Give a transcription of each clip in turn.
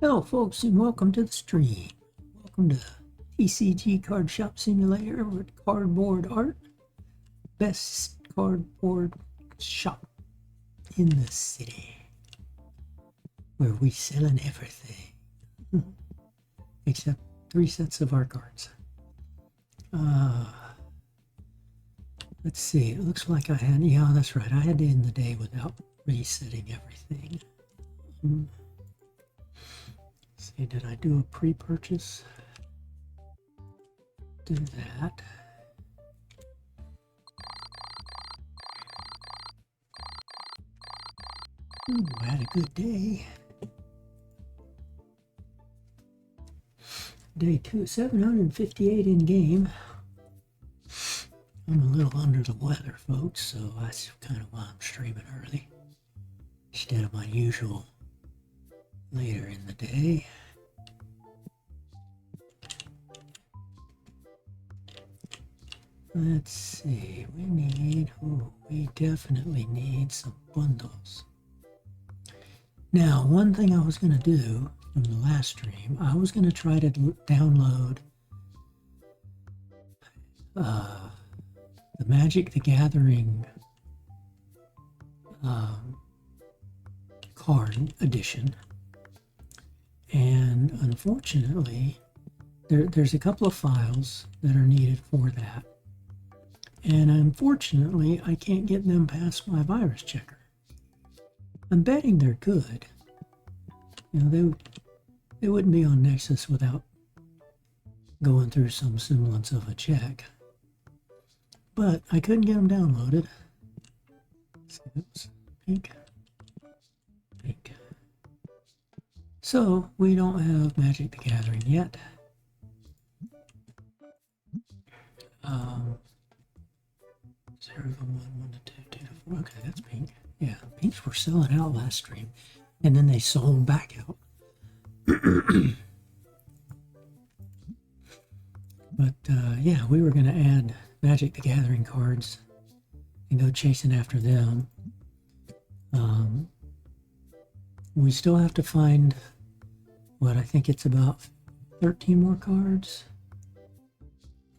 Hello folks and welcome to the stream. Welcome to TCG Card Shop Simulator with cardboard art. Best cardboard shop in the city. Where we selling everything. Except 3 sets of our cards. Let's see, it looks like I had, yeah that's right, I had to end the day without resetting everything. See, did I do a pre-purchase? Do that. Ooh, I had a good day. Day 2, 758 in game. I'm a little under the weather, folks, so that's kind of why I'm streaming early instead of my usual later in the day. Let's see, we definitely need some bundles. Now, one thing I was going to do from the last stream, I was going to try to download the Magic the Gathering card edition, and unfortunately there's a couple of files that are needed for that, and unfortunately I can't get them past my virus checker. I'm betting they're good. You know, they wouldn't be on Nexus without going through some semblance of a check. But I couldn't get them downloaded. So it was pink. So we don't have Magic the Gathering yet. Zero, 1, 1 to 2, 2 to 4. Okay, that's pink. Yeah, pinks were selling out last stream, and then they sold back out. But yeah, we were going to add Magic the Gathering cards and go chasing after them. We still have to find what I think it's about 13 more cards.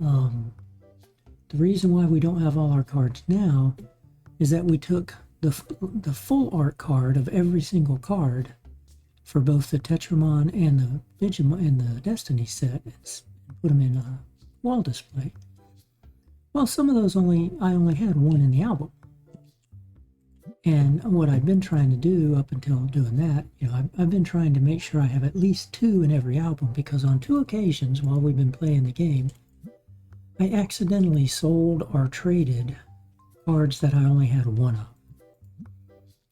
The reason why we don't have all our cards now is that we took the full art card of every single card for both the Tetramon and the Digimon and the Destiny set and put them in a wall display. Well, some of those I only had one in the album. And what I've been trying to do up until doing that, you know, I've been trying to make sure I have at least 2 in every album, because on 2 occasions while we've been playing the game, I accidentally sold or traded cards that I only had 1 of.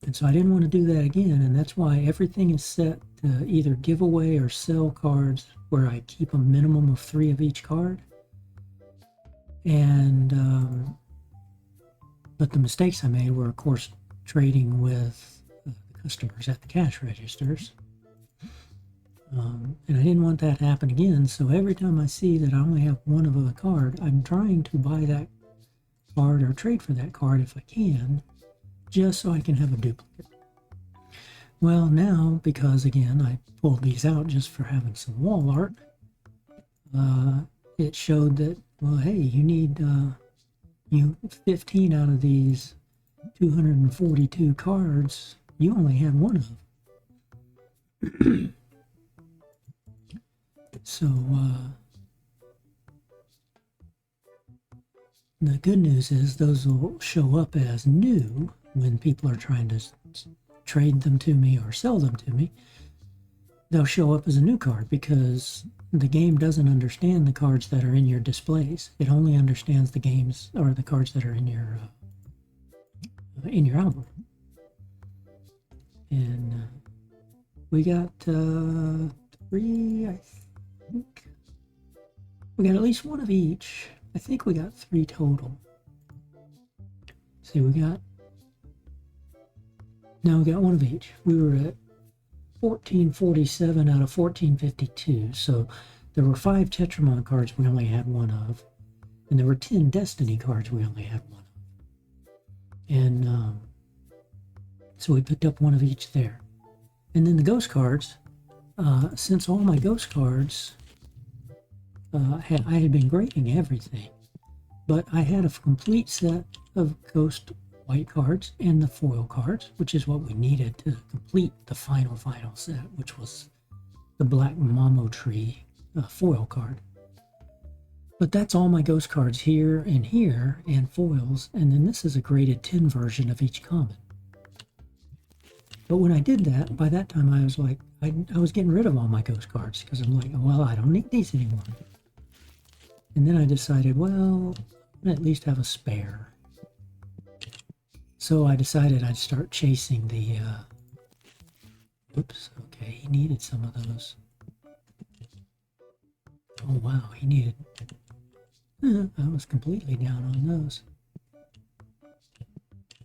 And so I didn't want to do that again, and that's why everything is set to either give away or sell cards where I keep a minimum of 3 of each card. And but the mistakes I made were, of course, trading with the customers at the cash registers. And I didn't want that to happen again, so every time I see that I only have 1 of a card, I'm trying to buy that card or trade for that card if I can, just so I can have a duplicate. Well, now, because again, I pulled these out just for having some wall art, it showed that, well, hey, you need 15 out of these 242 cards, you only have 1 of. So, the good news is those will show up as new when people are trying to trade them to me or sell them to me. They'll show up as a new card because the game doesn't understand the cards that are in your displays. It only understands the games or the cards that are in your album. And we got 3, I think. We got at least 1 of each. I think we got 3 total. See, we got 1 of each. We were at 1447 out of 1452. So there were 5 Tetramon cards we only had 1 of. And there were 10 Destiny cards we only had 1 of. And so we picked up 1 of each there. And then the ghost cards, since all my ghost cards, I had been grading everything, but I had a complete set of ghost white cards and the foil cards, which is what we needed to complete the final set, which was the Black Mamo Tree foil card. But that's all my ghost cards here and foils, and then this is a graded 10 version of each common. But when I did that, by that time I was like, I was getting rid of all my ghost cards because I'm like, well, I don't need these anymore. And then I decided, well, I at least have a spare. So I decided I'd start chasing the, oops, okay, he needed some of those. Oh wow, he needed, I was completely down on those.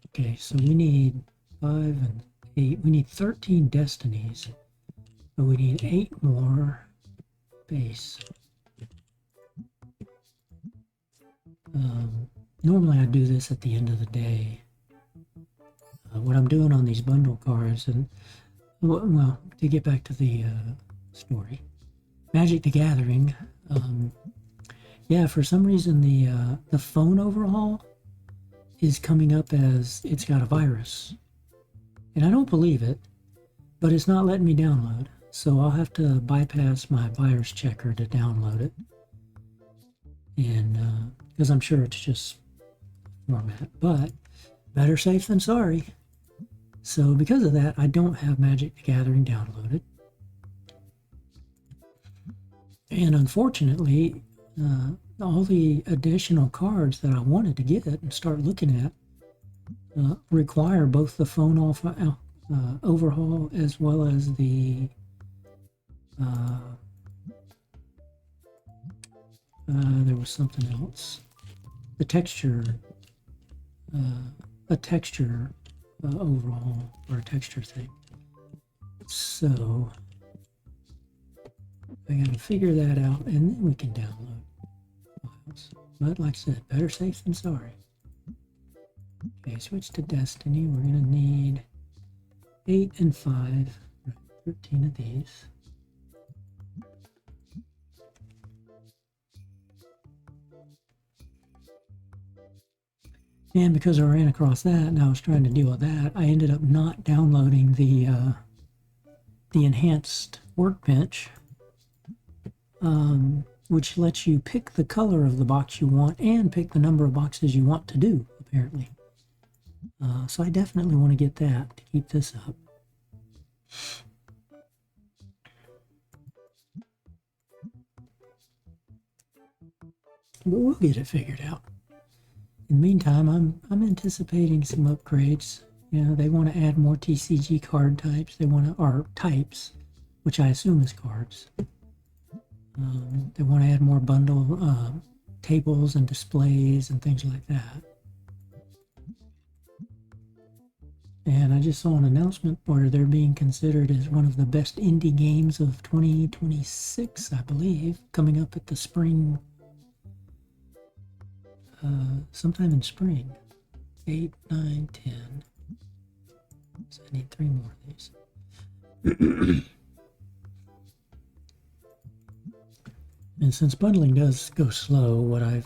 Okay, so we need 5 and 8, we need 13 destinies, but we need 8 more base. Normally I do this at the end of the day. What I'm doing on these bundle cards, and well, to get back to the story, Magic the Gathering, yeah, for some reason the phone overhaul is coming up as it's got a virus, and I don't believe it, but it's not letting me download, so I'll have to bypass my virus checker to download it, and because I'm sure it's just format, but better safe than sorry. So because of that, I don't have Magic the Gathering downloaded. And unfortunately, all the additional cards that I wanted to get and start looking at require both the phone overhaul as well as the there was something else. The texture, a texture overhaul, or a texture thing. So I gotta figure that out, and then we can download files. But like I said, better safe than sorry. Okay, switch to Destiny. We're gonna need 8 and 5, 13 of these. And because I ran across that and I was trying to deal with that, I ended up not downloading the enhanced workbench, which lets you pick the color of the box you want and pick the number of boxes you want to do, apparently. So I definitely want to get that to keep this up. But we'll get it figured out. In the meantime, I'm anticipating some upgrades. You know, they want to add more TCG card types. They want to, or types, which I assume is cards. They want to add more bundle tables and displays and things like that. And I just saw an announcement where they're being considered as one of the best indie games of 2026, I believe, coming up at the spring. Sometime in spring. 8, 9, 10. So I need 3 more of these. And since bundling does go slow, what I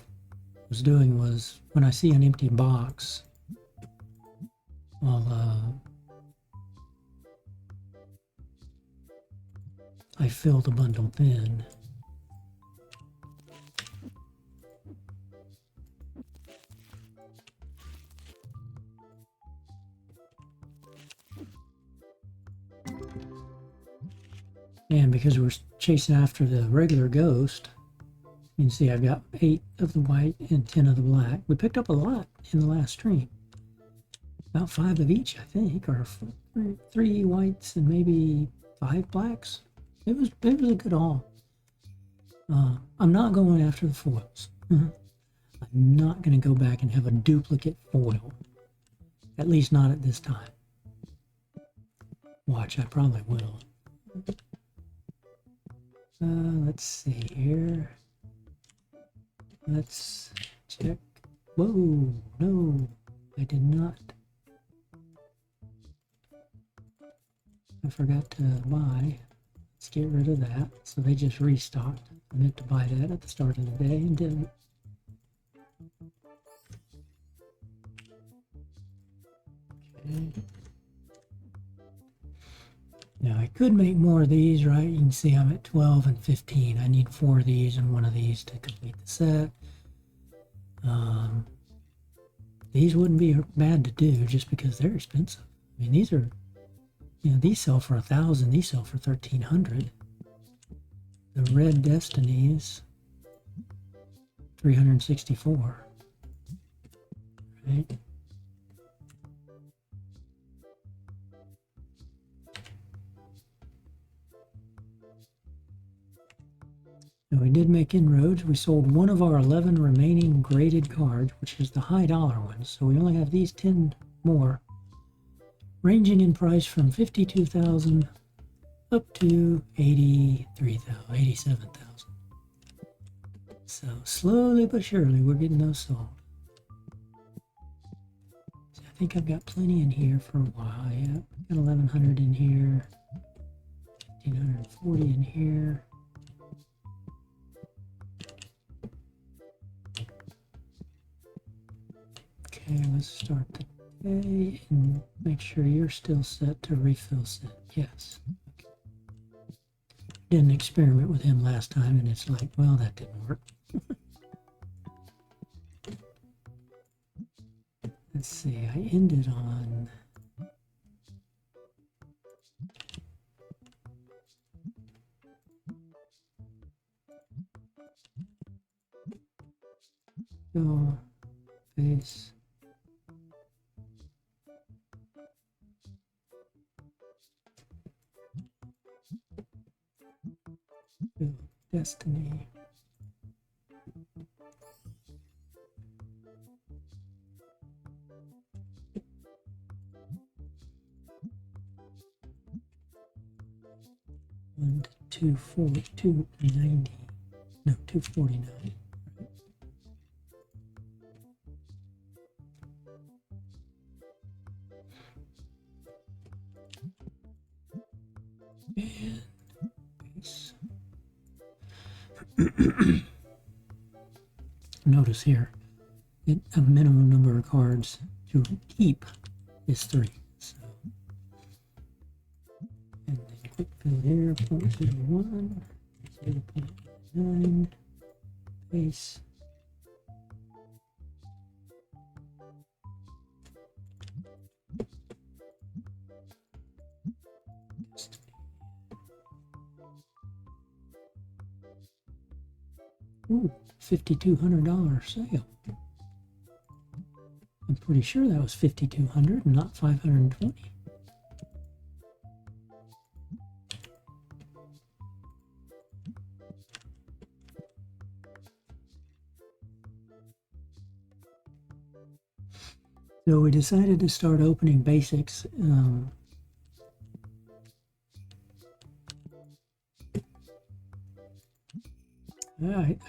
was doing was, when I see an empty box, I fill the bundle in. And because we're chasing after the regular ghost, you can see I've got 8 of the white and 10 of the black. We picked up a lot in the last stream. About 5 of each, I think, or 3 whites and maybe 5 blacks. It was a good haul. I'm not going after the foils. I'm not going to go back and have a duplicate foil. At least not at this time. Watch, I probably will. Let's see here. Let's check. Whoa, no, I did not. I forgot to buy Let's get rid of that. So they just restocked. I meant to buy that at the start of the day and didn't. Okay. Now I could make more of these, right? You can see I'm at 12 and 15. I need 4 of these and 1 of these to complete the set. These wouldn't be bad to do just because they're expensive. I mean, these are, you know, these sell for 1,000. These sell for 1,300. The Red Destinies, 364. Right? Now we did make inroads. We sold 1 of our 11 remaining graded cards, which is the high dollar ones. So we only have these 10 more, ranging in price from 52,000 up to 83,000, 87,000. So slowly but surely we're getting those sold. So I think I've got plenty in here for a while. Yeah, got 1,100 in here, 1,540 in here. Okay, let's start the day and make sure you're still set to refill set. Yes. Okay. Did an experiment with him last time and it's like, well, that didn't work. Let's see, I ended on go face. Destiny. And 240, 290. No, 249. And base. Notice here, a minimum number of cards to keep is 3. So, and then quick fill here, 0.01, 0.9, base. Ooh, $5,200 sale. I'm pretty sure that was $5,200 and not $520. So we decided to start opening basics.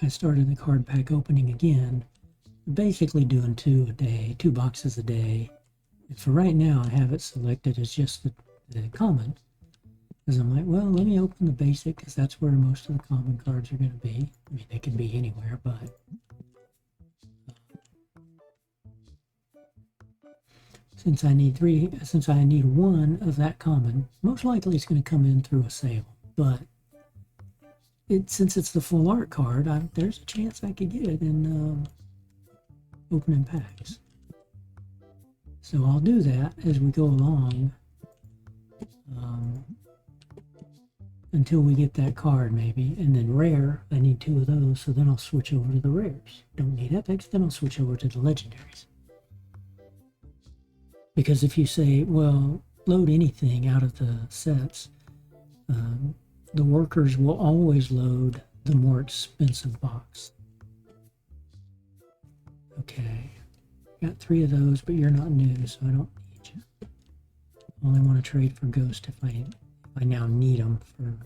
I started the card pack opening again, basically doing 2 a day, 2 boxes a day. And for right now, I have it selected as just the common, because I'm like, well, let me open the basic, because that's where most of the common cards are going to be. I mean, they can be anywhere, but since I need 1 of that common, most likely it's going to come in through a sale, but since it's the full art card, there's a chance I could get it in opening packs. So I'll do that as we go along until we get that card maybe. And then rare, I need 2 of those, so then I'll switch over to the rares. Don't need epics, then I'll switch over to the legendaries. Because if you say, well, load anything out of the sets, the workers will always load the more expensive box. Okay, got 3 of those, but you're not new, so I don't need you. I only want to trade for Ghost if I now need them for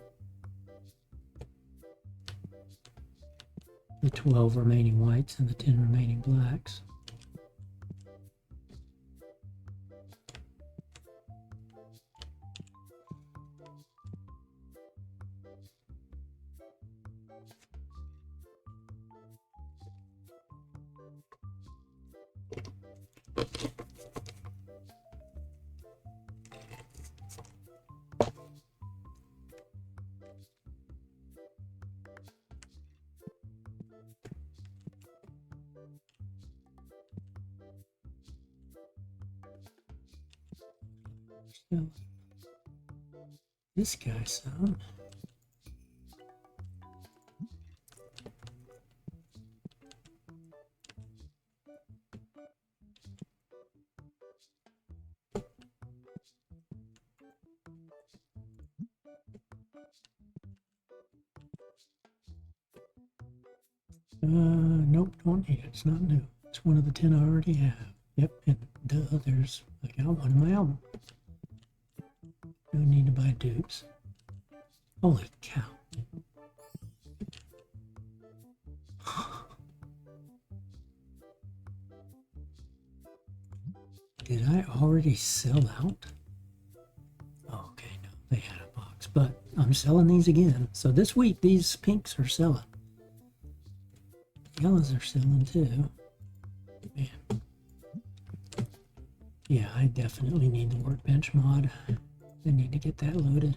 the 12 remaining whites and the 10 remaining blacks. So this guy some. Nope, don't need it. It's not new. It's one of the 10 I already have. Yep, and duh, I got one in my album. Don't need to buy dupes. Holy cow. Did I already sell out? Oh, okay, no, they had a box, but I'm selling these again. So this week, these pinks are selling. Yellows are selling too. Man. Yeah, I definitely need the workbench mod. I need to get that loaded.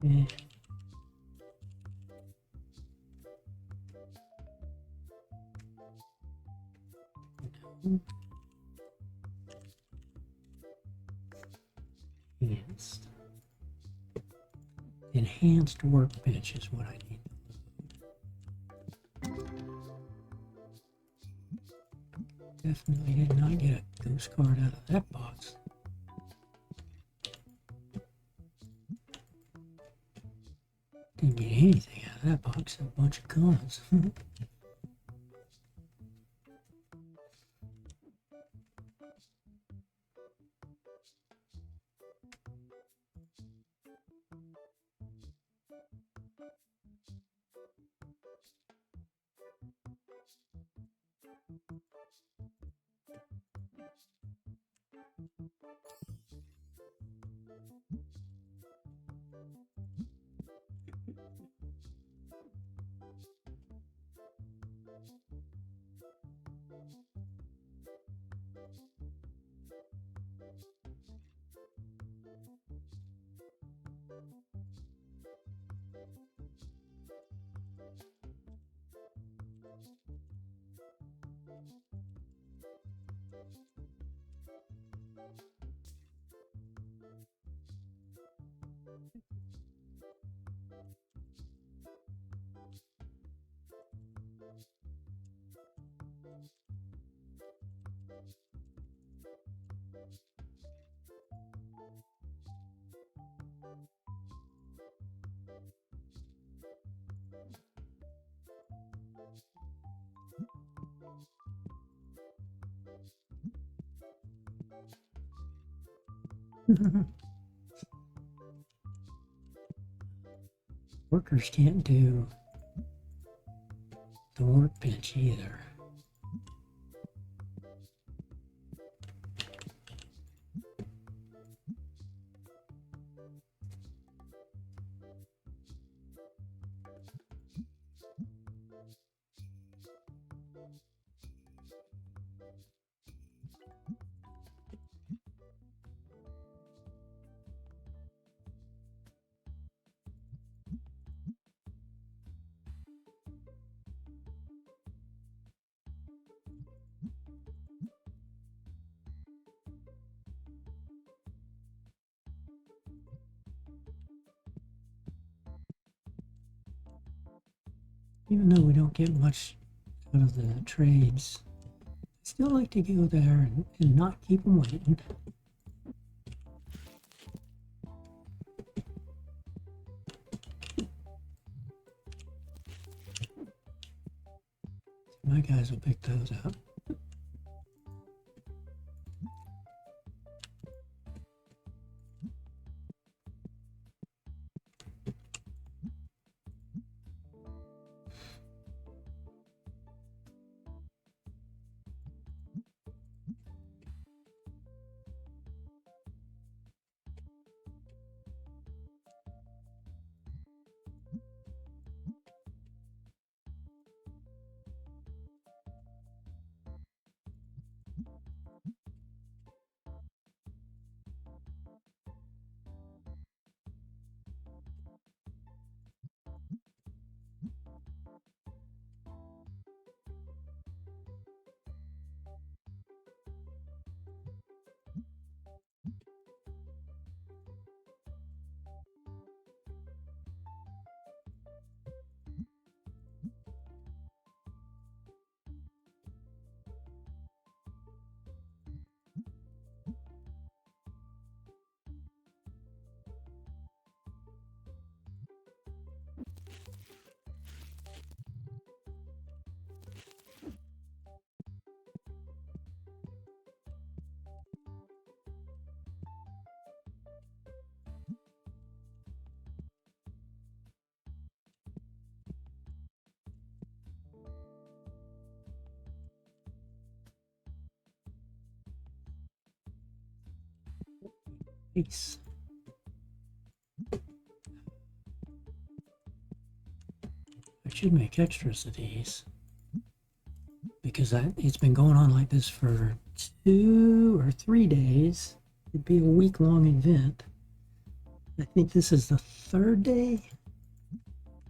Eh. Enhanced. Enhanced workbench is what I need. Definitely did not get a ghost card out of that box. Didn't get anything out of that box, a bunch of cons. Workers can't do the workbench either. Even though we don't get much out of the trades, I still like to go there and not keep them waiting. My guys will pick those up. Ace. I should make extras of these because it's been going on like this for 2 or 3 days. It'd be a week-long event. I think this is the 3rd day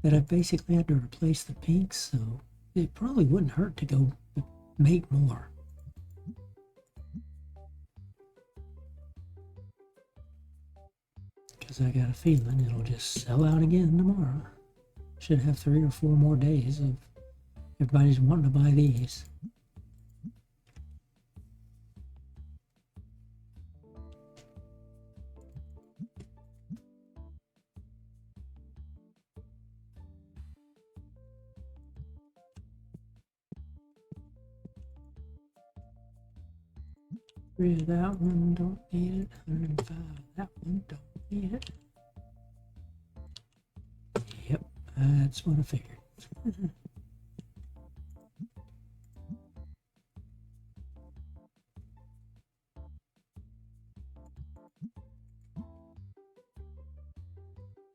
that I've basically had to replace the pinks, so it probably wouldn't hurt to go make more. Because I got a feeling it'll just sell out again tomorrow. Should have 3 or 4 more days of everybody's wanting to buy these. That one don't need it. 105. That one don't need it. Yep, that's what I figured.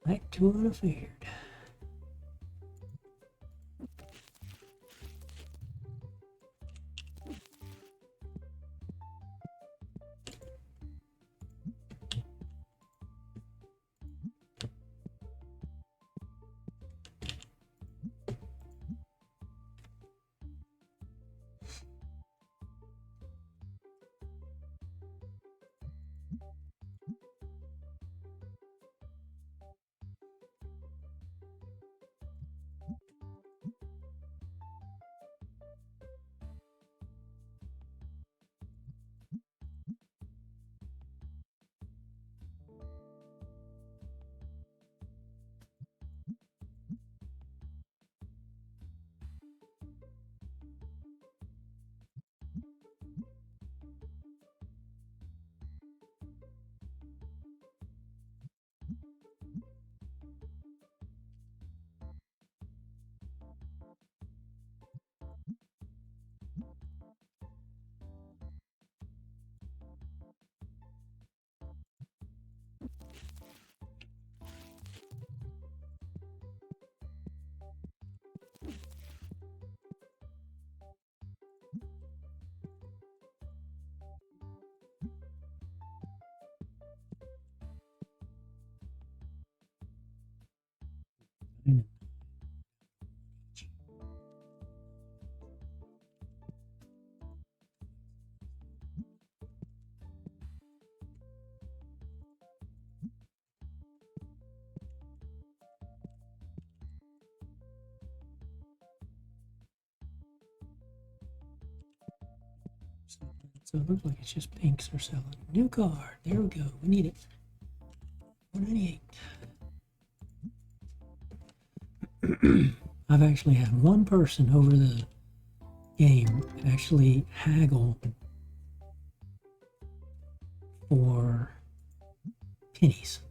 Right to what I figured. So it looks like it's just pinks are selling. New card. There we go. We need it. 198. I've actually had one person over the game actually haggle for pennies.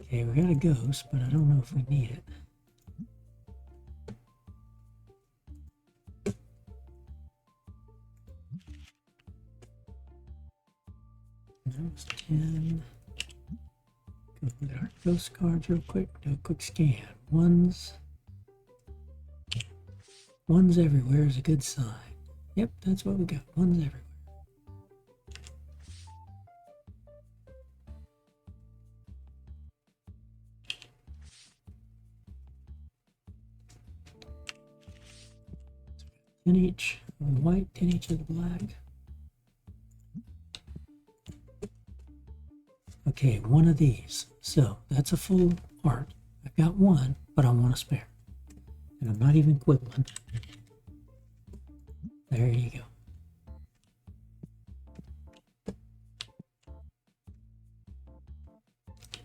Okay, we got a ghost, but I don't know if we need it. That's 10. Go look at our ghost cards real quick. Do a quick scan. Ones everywhere is a good sign. Yep, that's what we got. Ones everywhere. So 10 each of the white, 10 each of the black. Okay, one of these. So that's a full art. I've got one, but I want a spare. And I'm not even quibbling. There you go.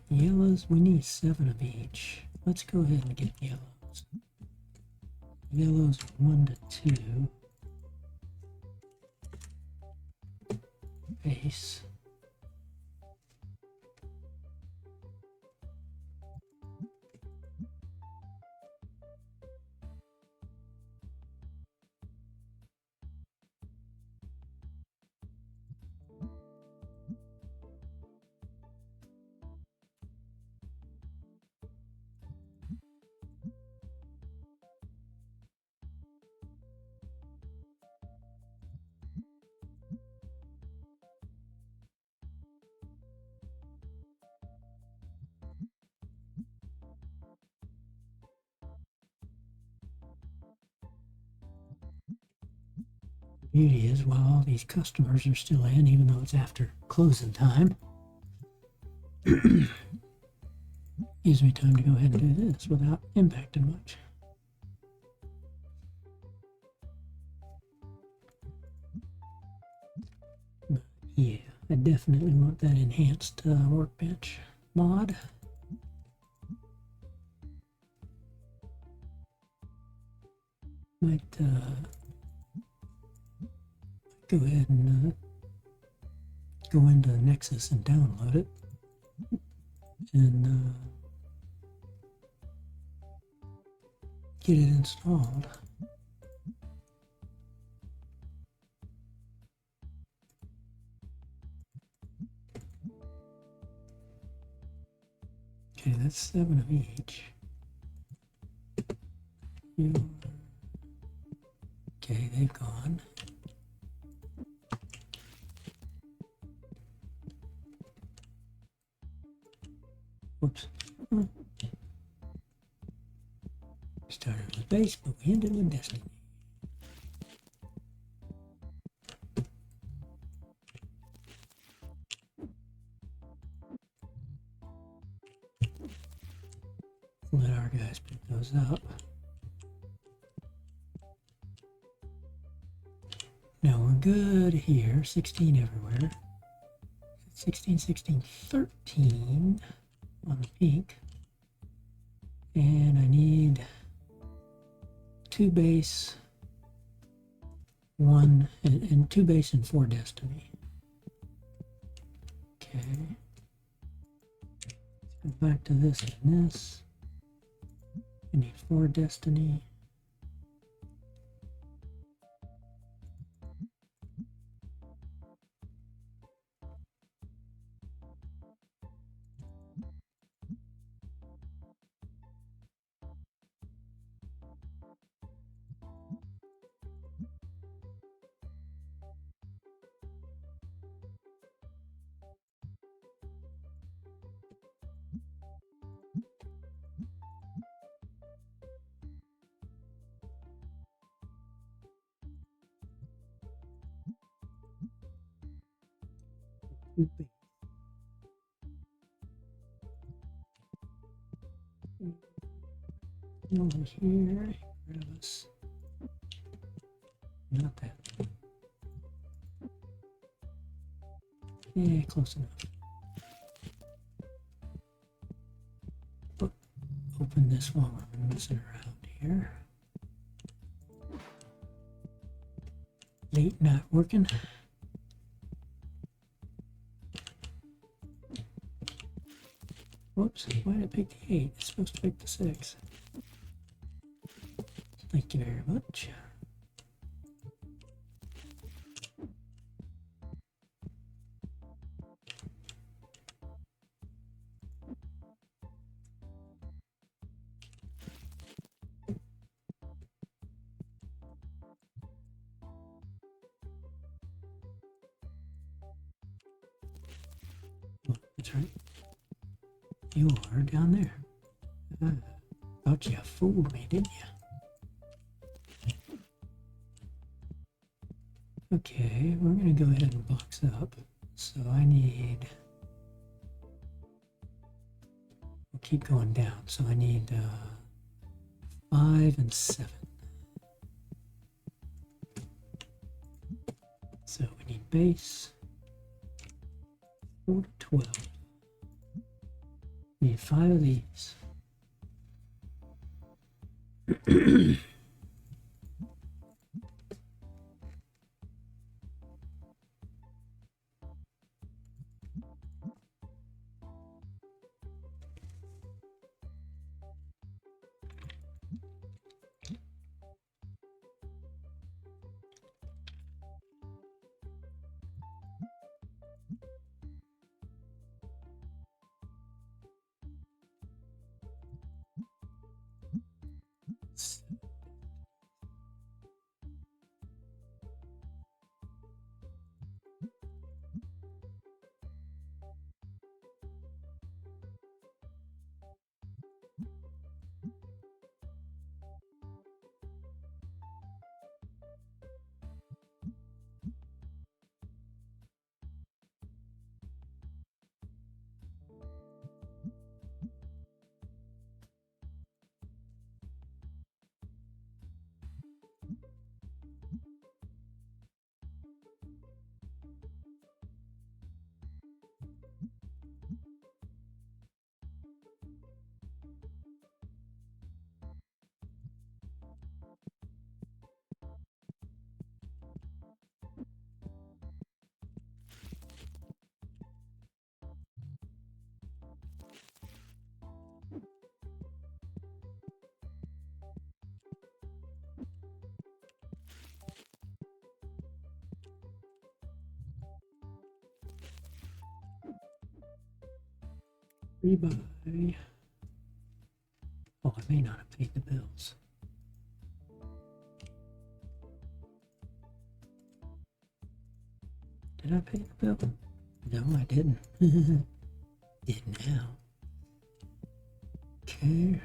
Yellows, we need 7 of each. Let's go ahead and get yellows. Yellows 1 to 2. Base. Beauty is, while all these customers are still in, even though it's after closing time, gives me time to go ahead and do this without impacting much. But yeah, I definitely want that enhanced workbench mod. Might go ahead and go into Nexus and download it, and get it installed. Okay, that's 7 of each. Okay, they've gone. Whoops. Started with base, but we ended with destiny. Let our guys pick those up. Now we're good here. 16 everywhere. 16, 16, 13 on the pink. And I need 2 base, 1, and 2 base and 4 destiny. Okay. Let's go back to this and this. I need 4 destiny. Over here, grab us. Not that. Yeah, close enough. But open this while we're messing around here. Late not working. Whoops, why did I pick the 8? It's supposed to pick the 6. Thank you very much. Oh, that's right. You are down there. Thought you fooled me, didn't you? Okay, we're going to go ahead and box up. So I need... We'll keep going down. So I need 5 and 7. So we need base. 4 to 12. We need 5 of these. Rebuy. Oh, I may not have paid the bills. Did I pay the bill? No, I didn't. Did now. Okay.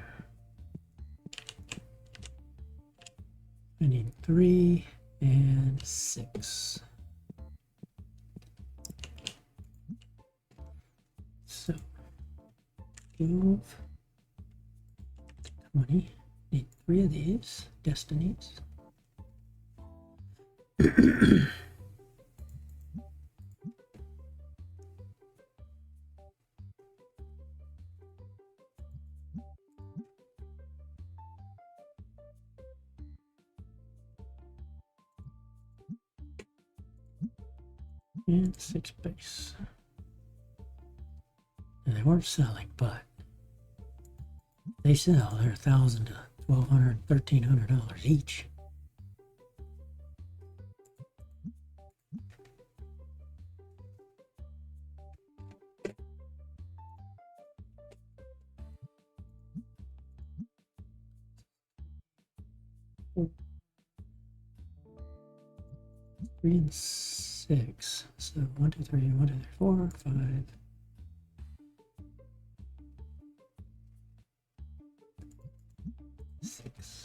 I need 3 and 6. So, 12, 20. Need 3 of these destinies. And 6 base. And they weren't selling, but they sell. They're $1,000 to $1,200, $1,300 each. Three and 6. So 1, 2, 3, 1, 2, 3, 4, 5. 6.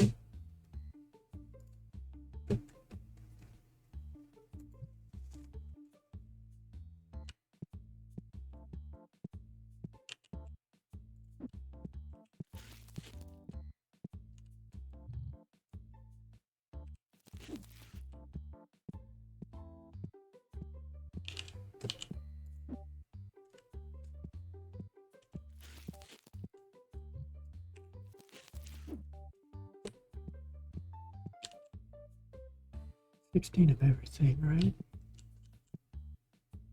$16 of everything, right?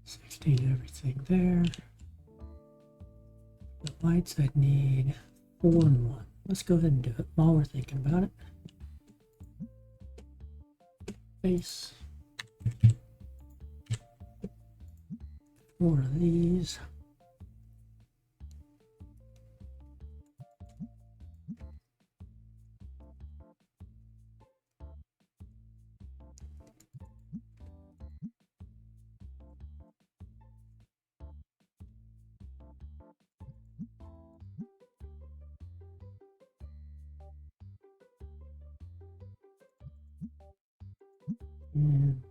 16 of everything there. The lights I'd need 4 and 1. Let's go ahead and do it while we're thinking about it. Base. 4 of these. And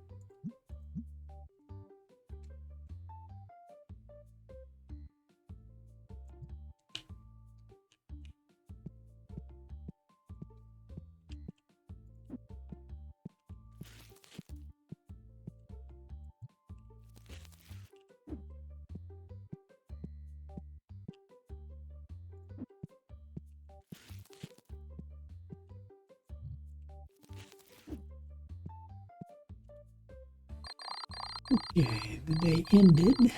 okay, the day ended.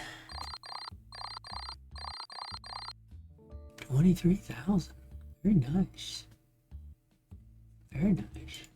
23,000. Very nice. Very nice.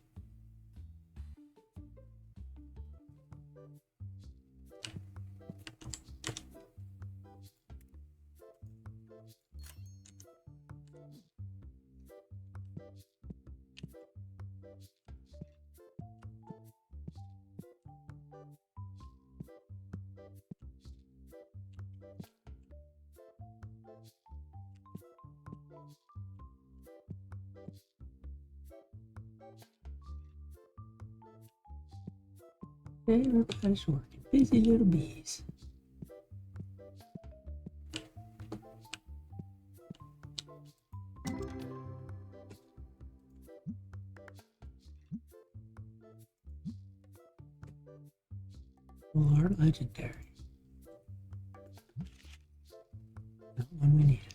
Everybody's working. Busy little bees. Full art legendary. Not one we needed.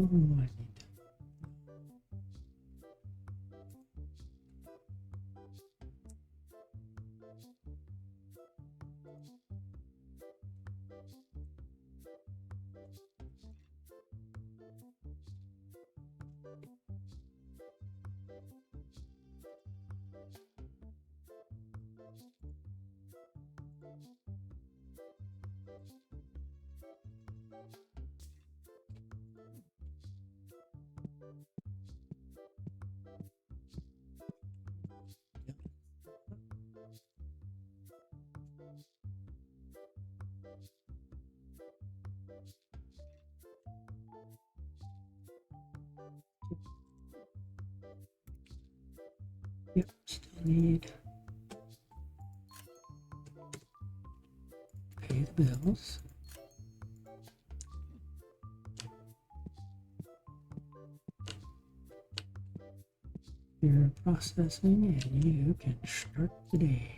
Oh, I need to. Yep, still need pay the bills. You're processing and you can start the day.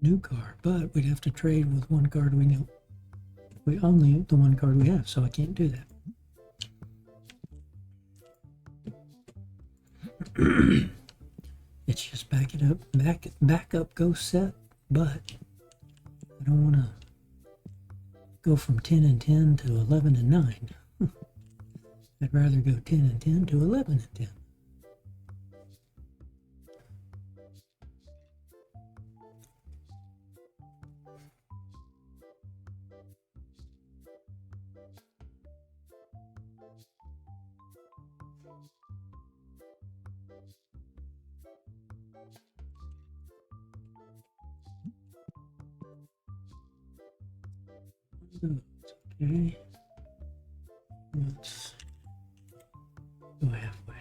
New card, but we'd have to trade with one card we know. We only the one card we have, so I can't do that. It's just back it up, back up, go set, but I don't want to go from 10 and 10 to 11 and 9. I'd rather go 10 and 10 to 11 and 10. Okay, let's go halfway.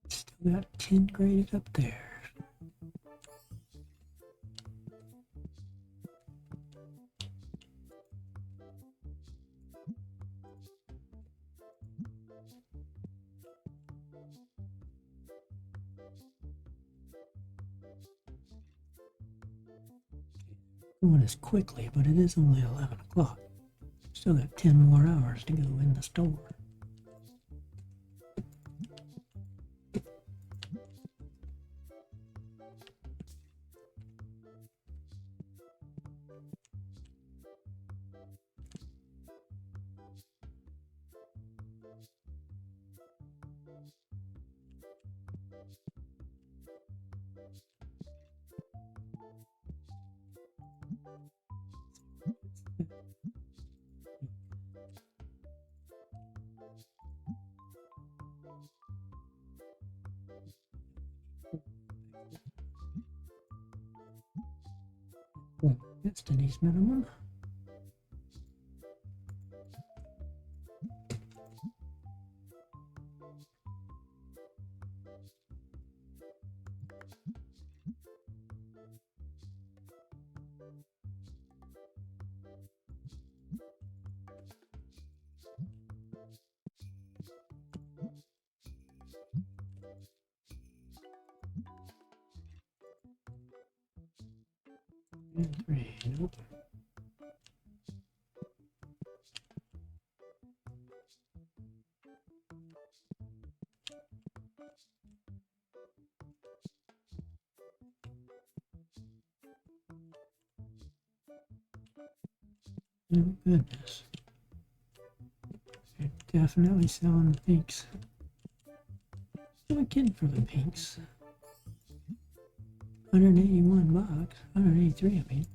Still got 10 graded up there. Going as quickly, but it is only 11 o'clock. Still got 10 more hours to go in the store. Well, that's Denny's minimum. And gray, nope. Oh goodness. They're definitely selling the pinks. What are we getting for the pinks? 181 bucks. 183, I mean.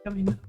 Coming up.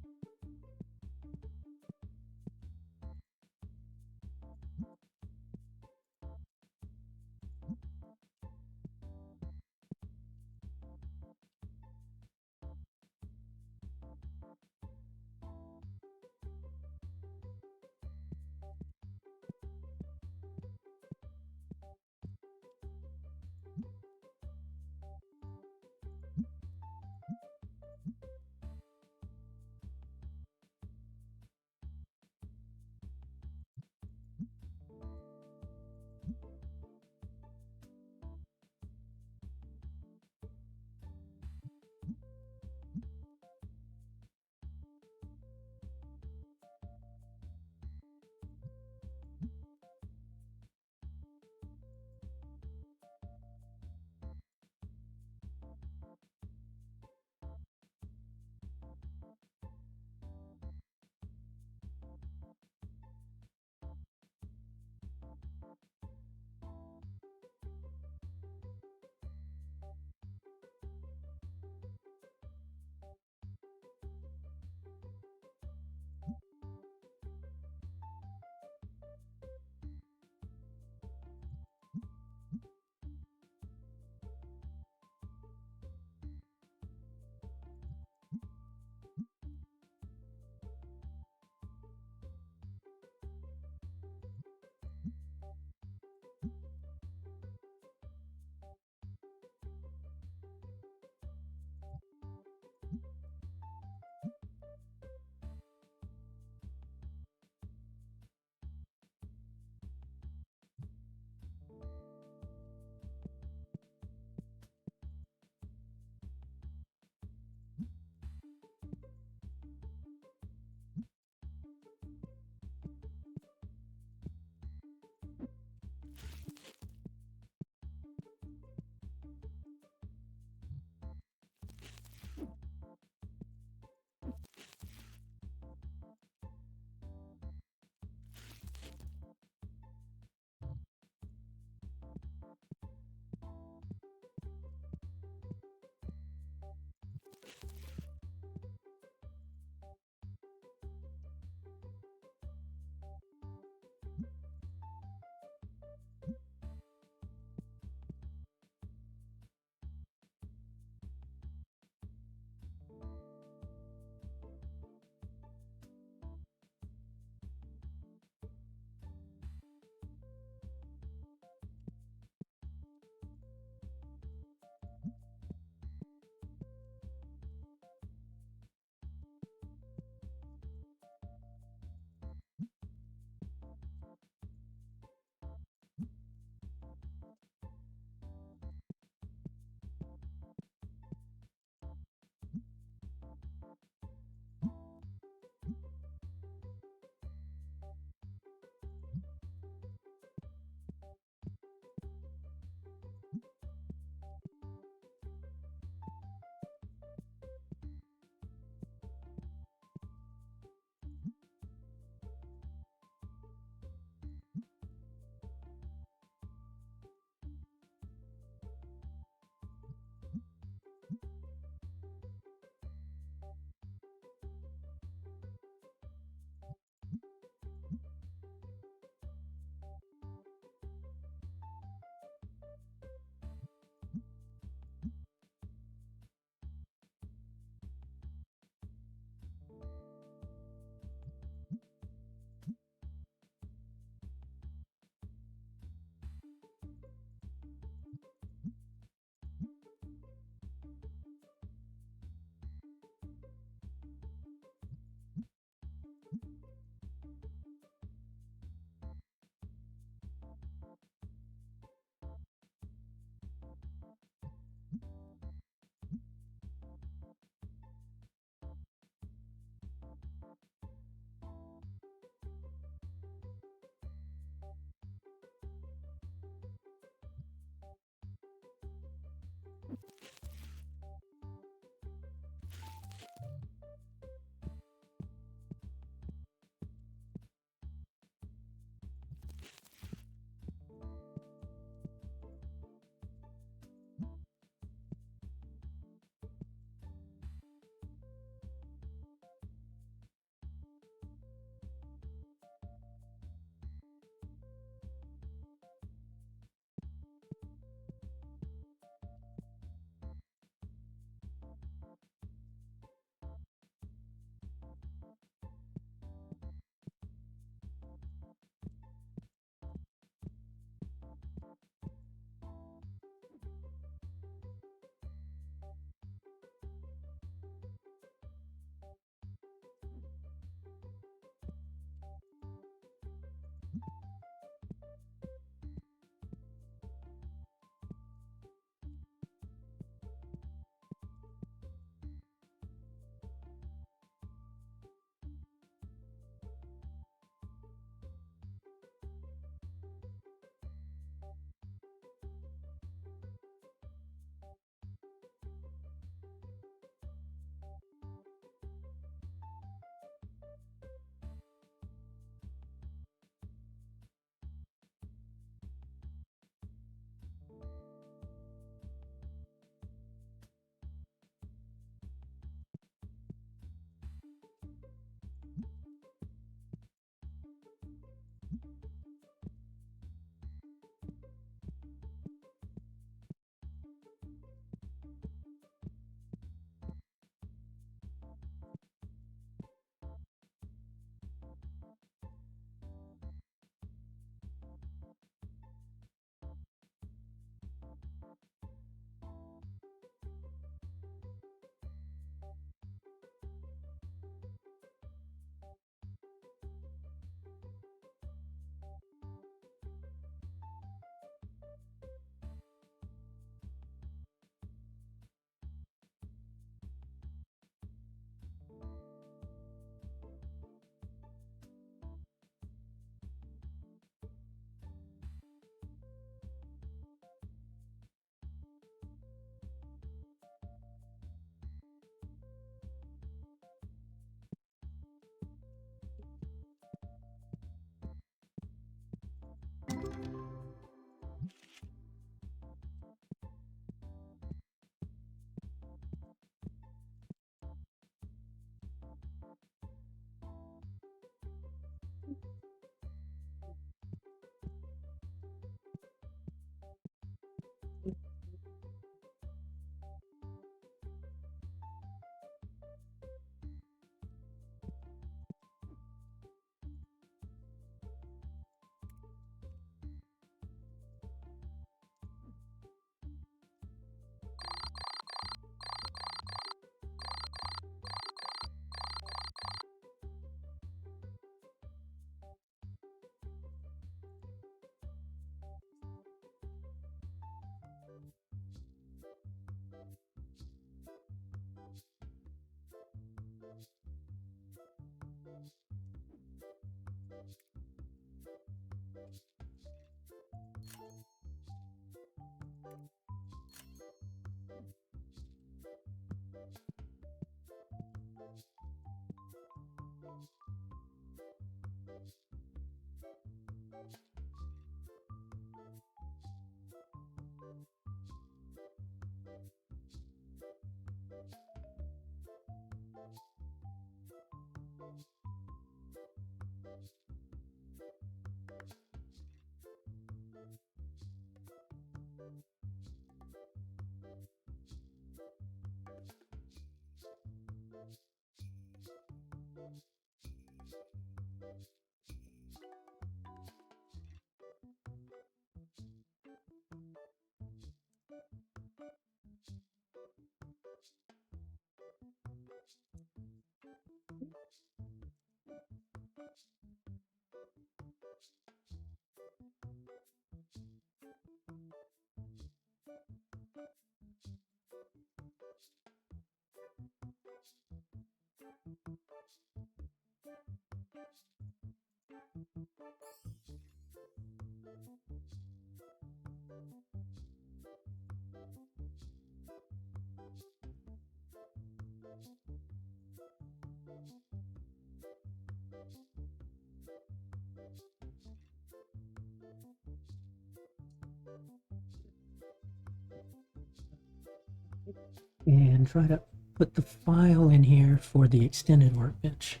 and try to put the file in here for the extended workbench.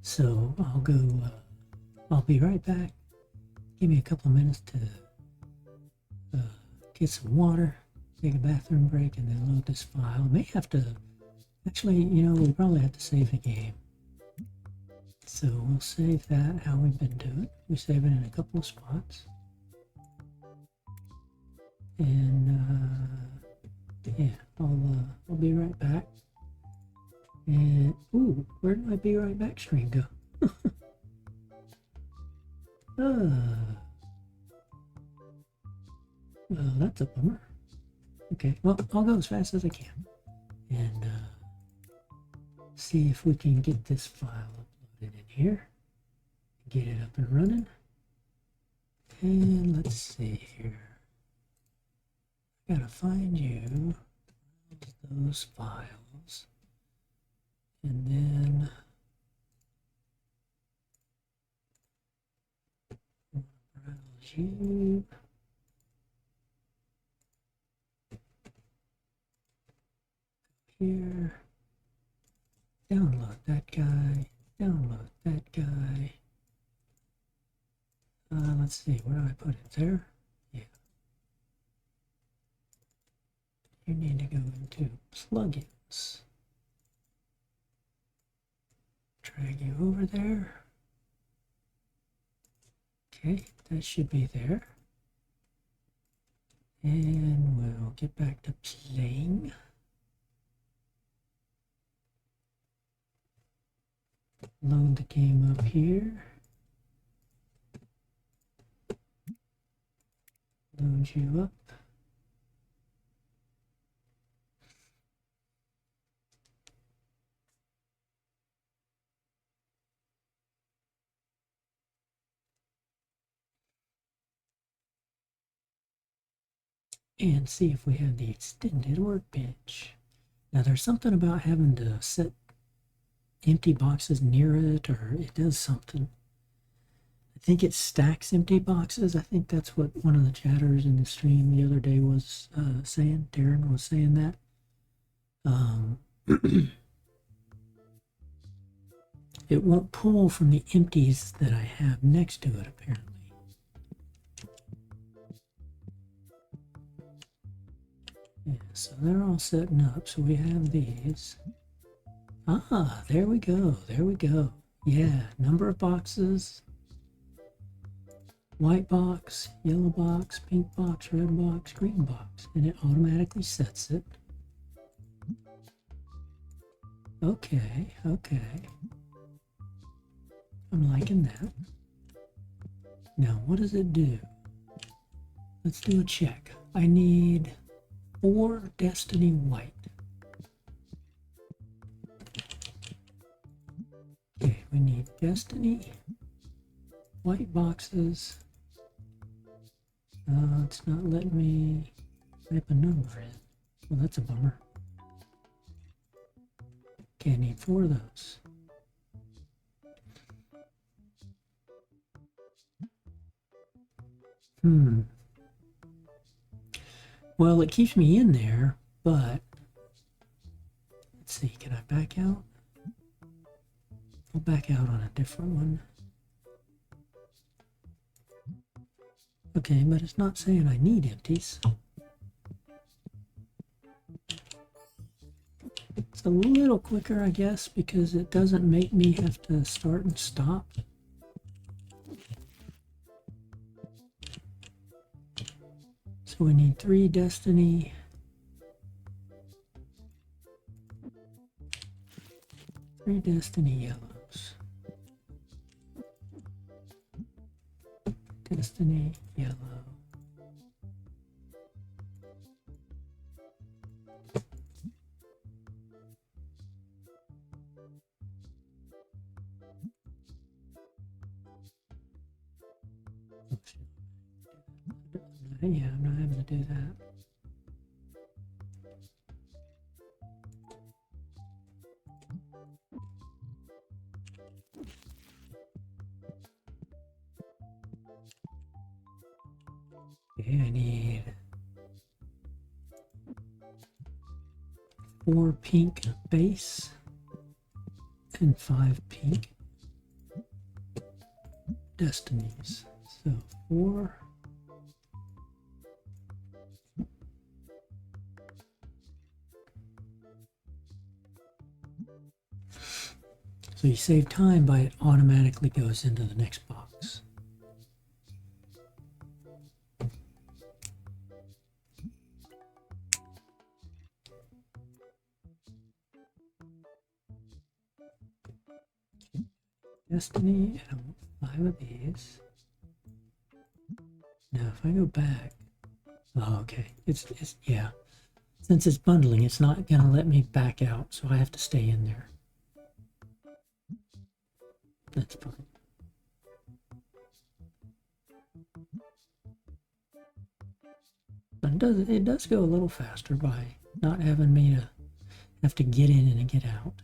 So I'll go, I'll be right back. Give me a couple of minutes to get some water, take a bathroom break, and then load this file. May have to, actually, you know, we probably have to save the game. So we'll save that how we've been doing. We save it in a couple of spots. And yeah, I'll be right back. And ooh, where did my be right back stream go? Well, that's a bummer. Okay, well, I'll go as fast as I can and see if we can get this file uploaded in here. Get it up and running. And let's see here. I gotta find you those files. And then browse you. Here. Download that guy. Download that guy. Let's see, where do I put it? There? Yeah. You need to go into plugins. Drag you over there. Okay, that should be there. And we'll get back to playing. Load the game up here. Load you up. And see if we have the extended workbench. Now there's something about having to set empty boxes near it, or it does something. I think it stacks empty boxes. I think that's what one of the chatters in the stream the other day was saying. Darren was saying that. It won't pull from the empties that I have next to it, apparently. Yeah, so they're all setting up. So we have these. Ah, there we go. There we go. Yeah, number of boxes. White box, yellow box, pink box, red box, green box. And it automatically sets it. Okay, okay. I'm liking that. Now, what does it do? Let's do a check. I need 4 Destiny White. Okay, we need Destiny White boxes. It's not letting me type a number in. Well, that's a bummer. Okay, I need 4 of those. Well, it keeps me in there, but let's see, can I back out? I'll back out on a different one. Okay, but it's not saying I need empties. It's a little quicker, I guess, because it doesn't make me have to start and stop. So we need 3 Destiny. 3 Destiny yellows. Destiny yellow. Yeah, I'm not having to do that. Okay, I need 4 pink base and 5 pink destinies. So 4. So you save time by it automatically goes into the next box. Destiny, and I want 5 of these. Now if I go back, oh, okay, it's yeah. Since it's bundling, it's not gonna let me back out, so I have to stay in there. That's fine. But it does go a little faster by not having me to have to get in and get out.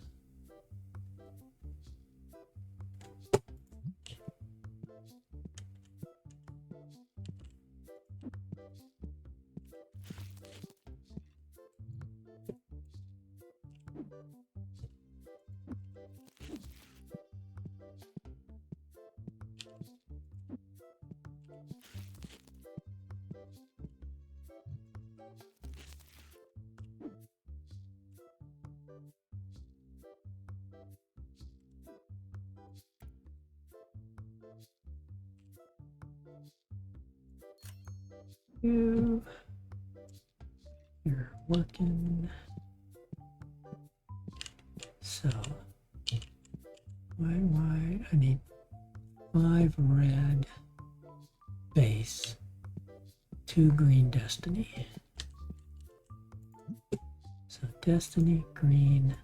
You're working. So why I need 5 red base, 2 green destiny. So destiny, green.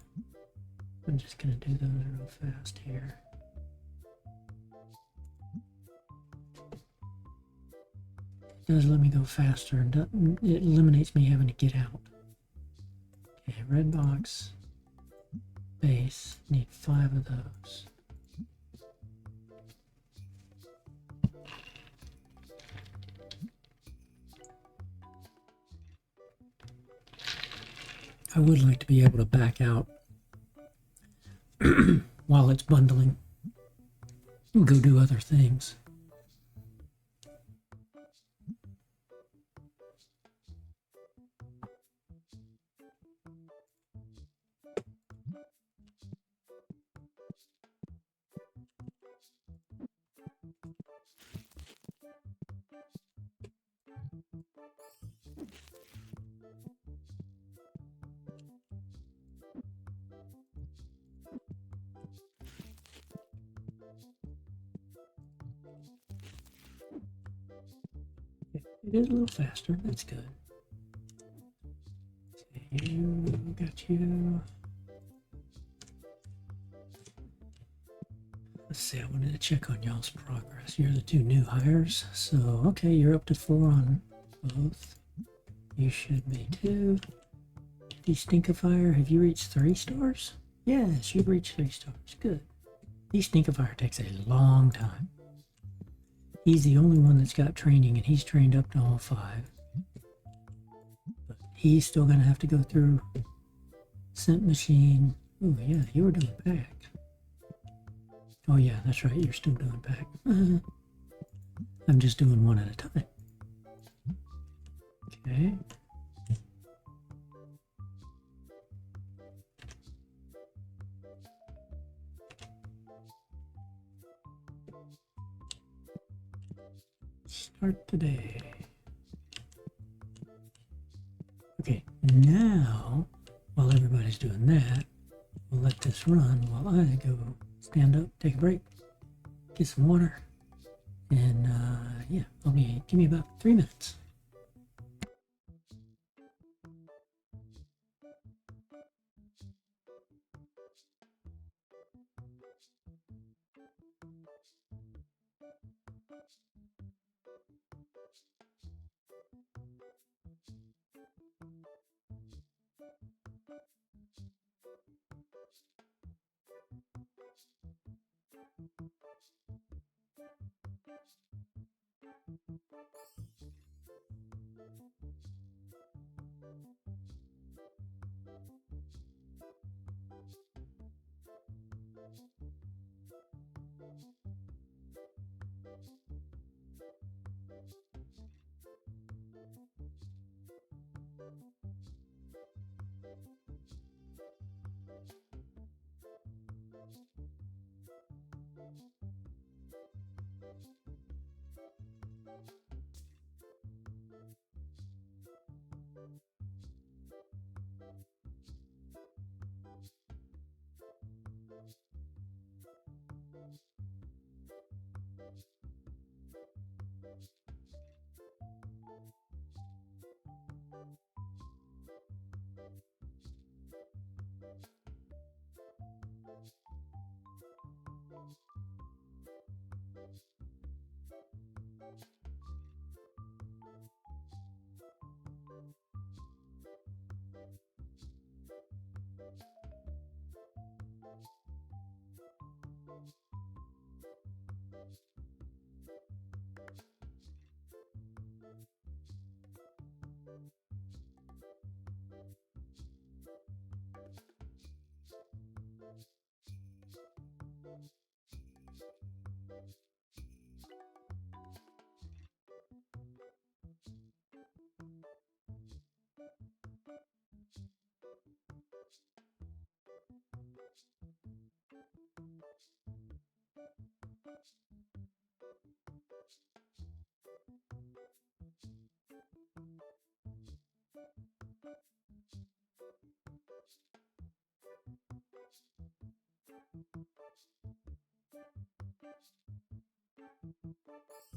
I'm just gonna do those real fast here. It does let me go faster, and it eliminates me having to get out. Okay, red box, base, need 5 of those. I would like to be able to back out while it's bundling and go do other things. It is a little faster, that's good. You got you. Let's see, I wanted to check on y'all's progress. You're the 2 new hires, so okay, you're up to 4 on both. You should be too. Destinkifier, have you reached 3 stars? Yes, you've reached 3 stars. Good. Destinkifier takes a long time. He's the only one that's got training, and he's trained up to all 5. But he's still going to have to go through scent machine. Oh yeah, you were doing pack. Oh yeah, that's right, you're still doing pack. I'm just doing one at a time. Okay. Start today. Okay, now, while everybody's doing that, we'll let this run while I go stand up, take a break, get some water, and yeah, give me about 3 minutes. Okay.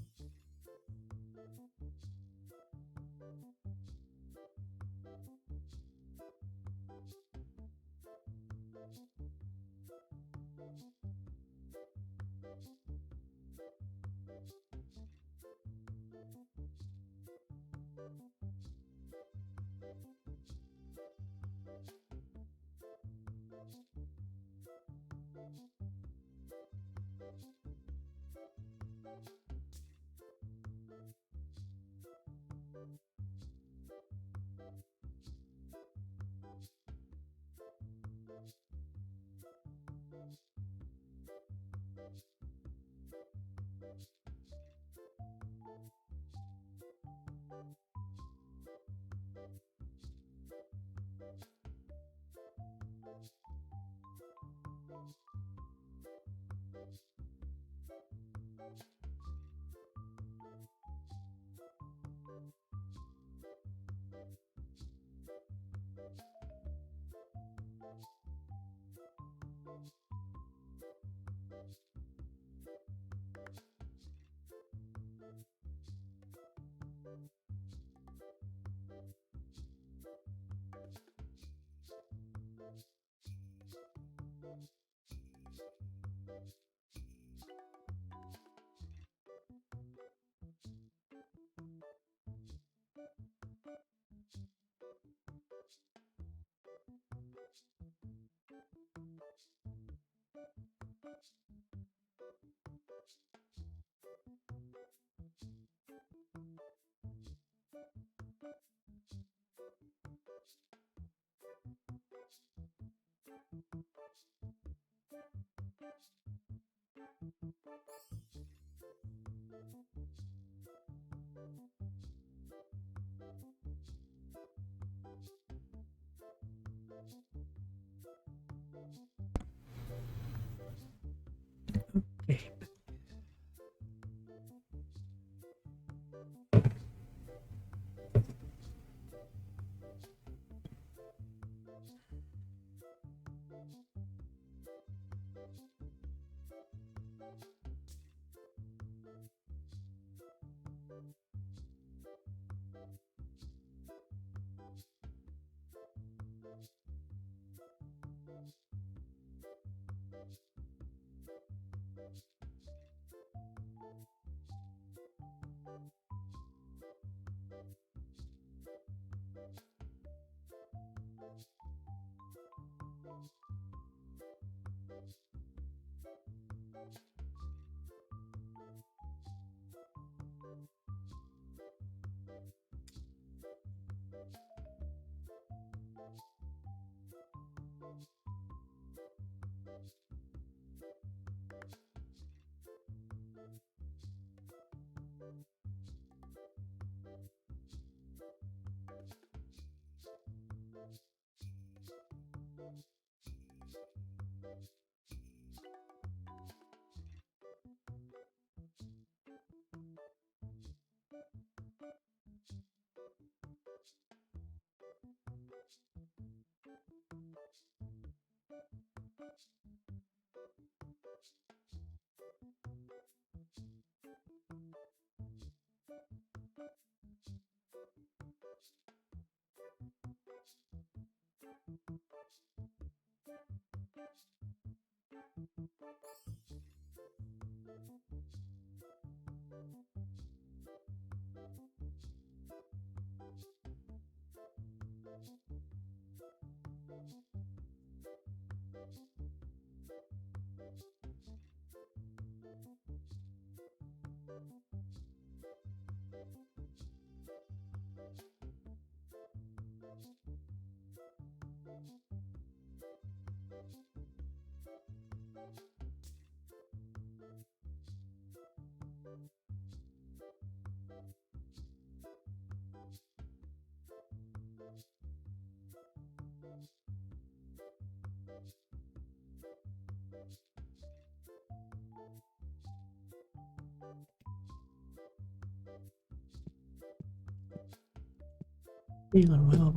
Feeling well,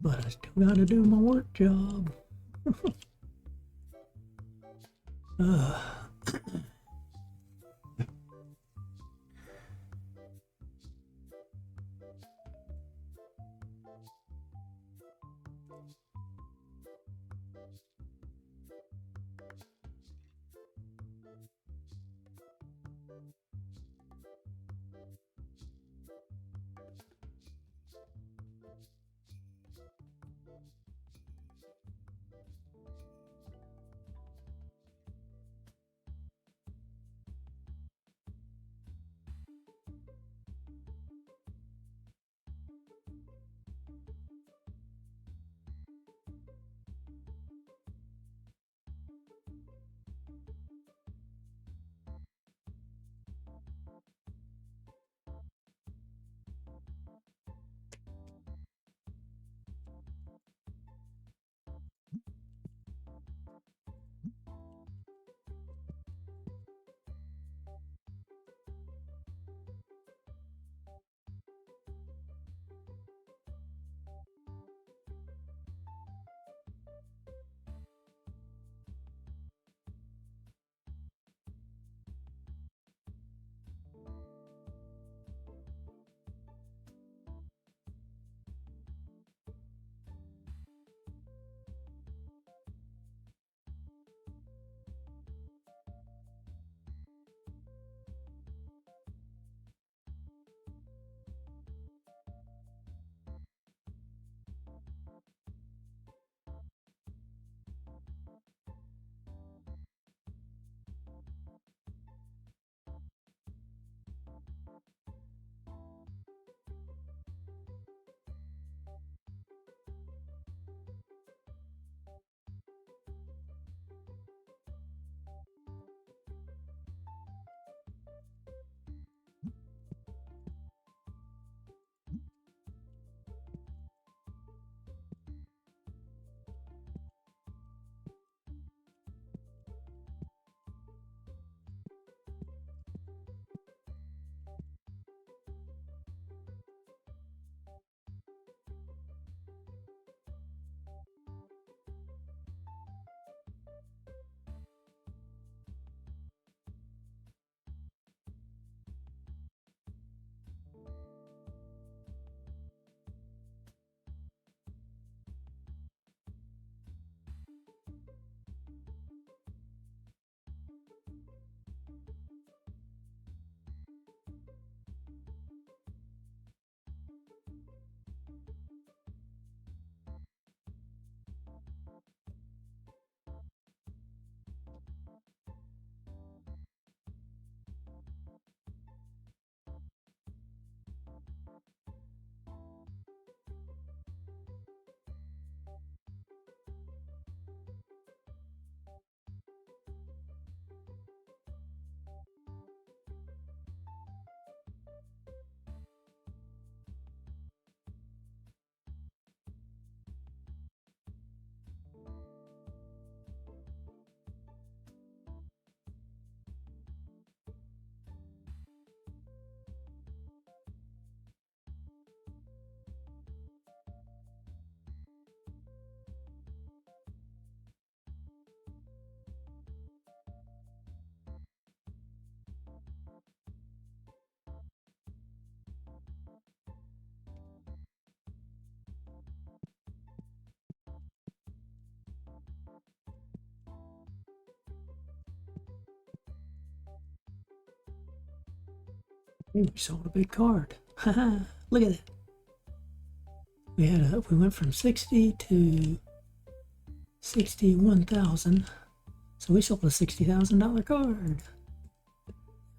but I still gotta do my work job. Hey, we sold a big card. Haha, look at that. We went from 60 to 61,000. So we sold a $60,000 card.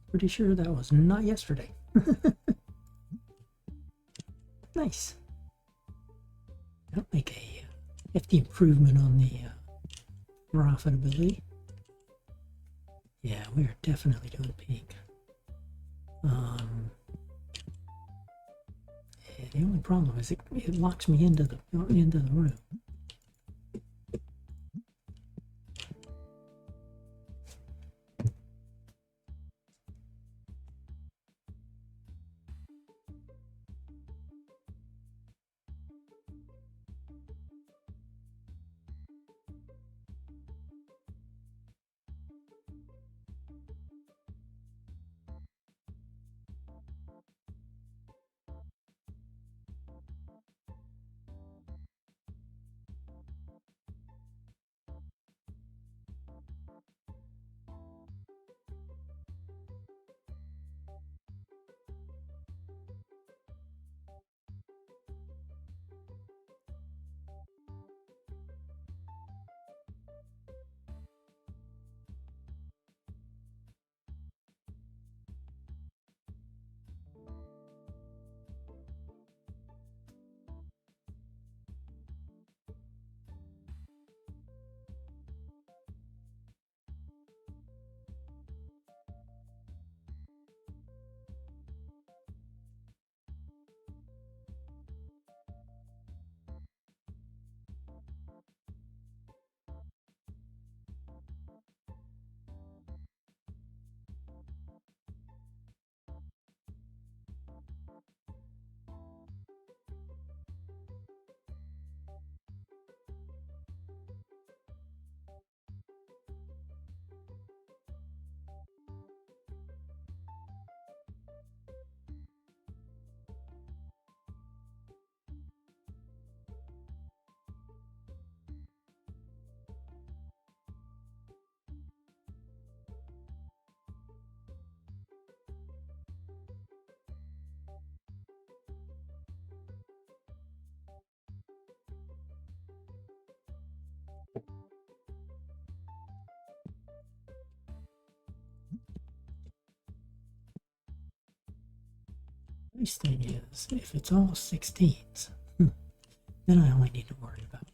Pretty sure that was not yesterday. Nice. That'll make a hefty improvement on the profitability. Yeah, we are definitely doing pink. Yeah, the only problem is it locks me into the room. Nice thing is, if it's all 16s, then I only need to worry about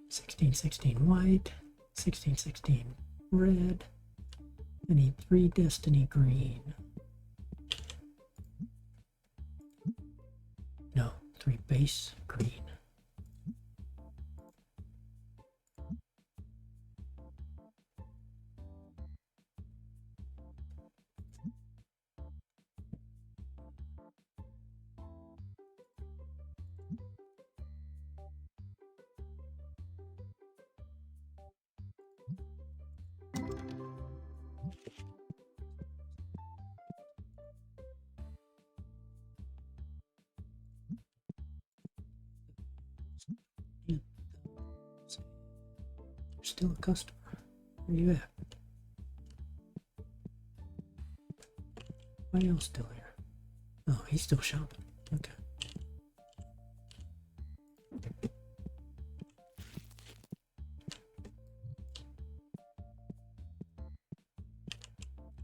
16-16 white, 16-16 red. I need 3 destiny green. No, 3 base green. Still a customer. Where you at? Why y'all still here? Oh, he's still shopping. Okay.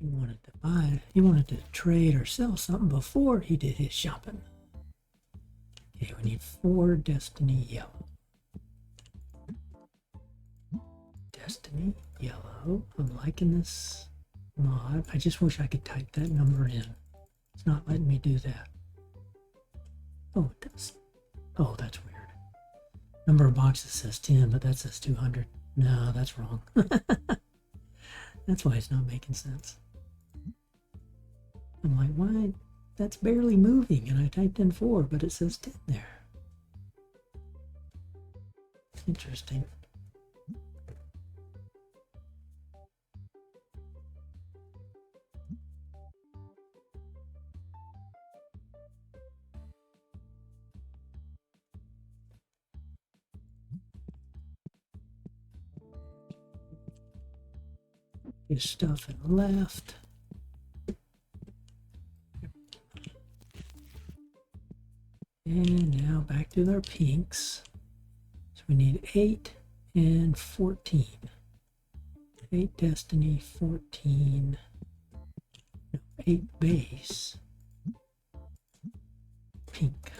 He wanted to buy, he wanted to trade or sell something before he did his shopping. Okay, we need 4 destiny yellow. Destiny yellow. I'm liking this mod. I just wish I could type that number in. It's not letting me do that. Oh, it does. Oh, that's weird. Number of boxes says 10, but that says 200. No, that's wrong. That's why it's not making sense. I'm like, why? That's barely moving, and I typed in 4, but it says 10 there. Interesting. His stuff and left. And now back to our pinks. So we need 8 and 14. 8 Destiny, 14. No, 8 base. Pink.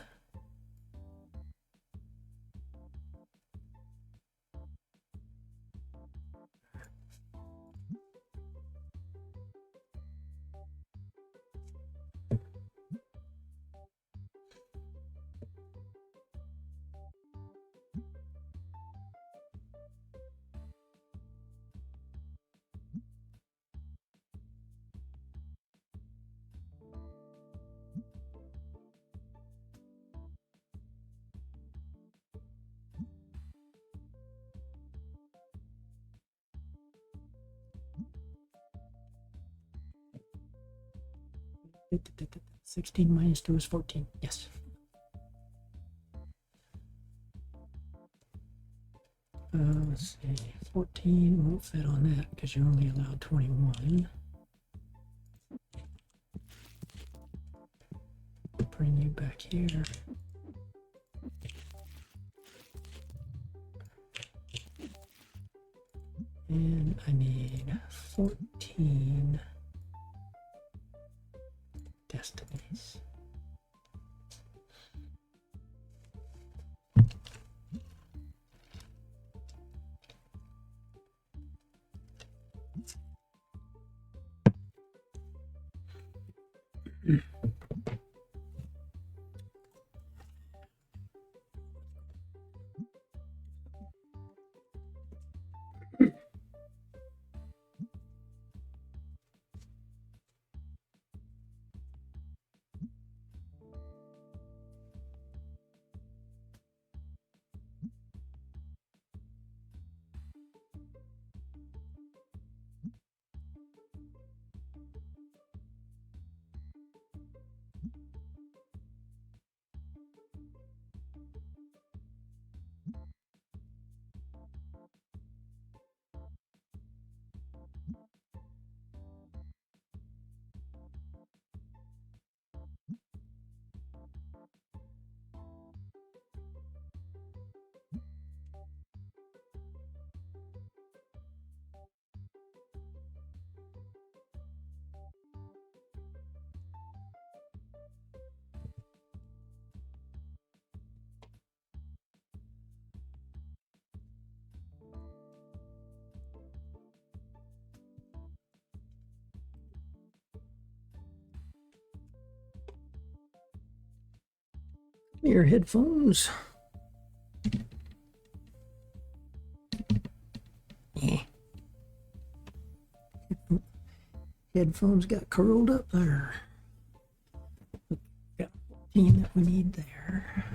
-2 16 minus 2 is 14. Yes. Let's see. 14 won't fit on that because you're only allowed 21. Bring you back here. And I need 14 destinies. Your headphones. Headphones got curled up there. Got 14 that we need there.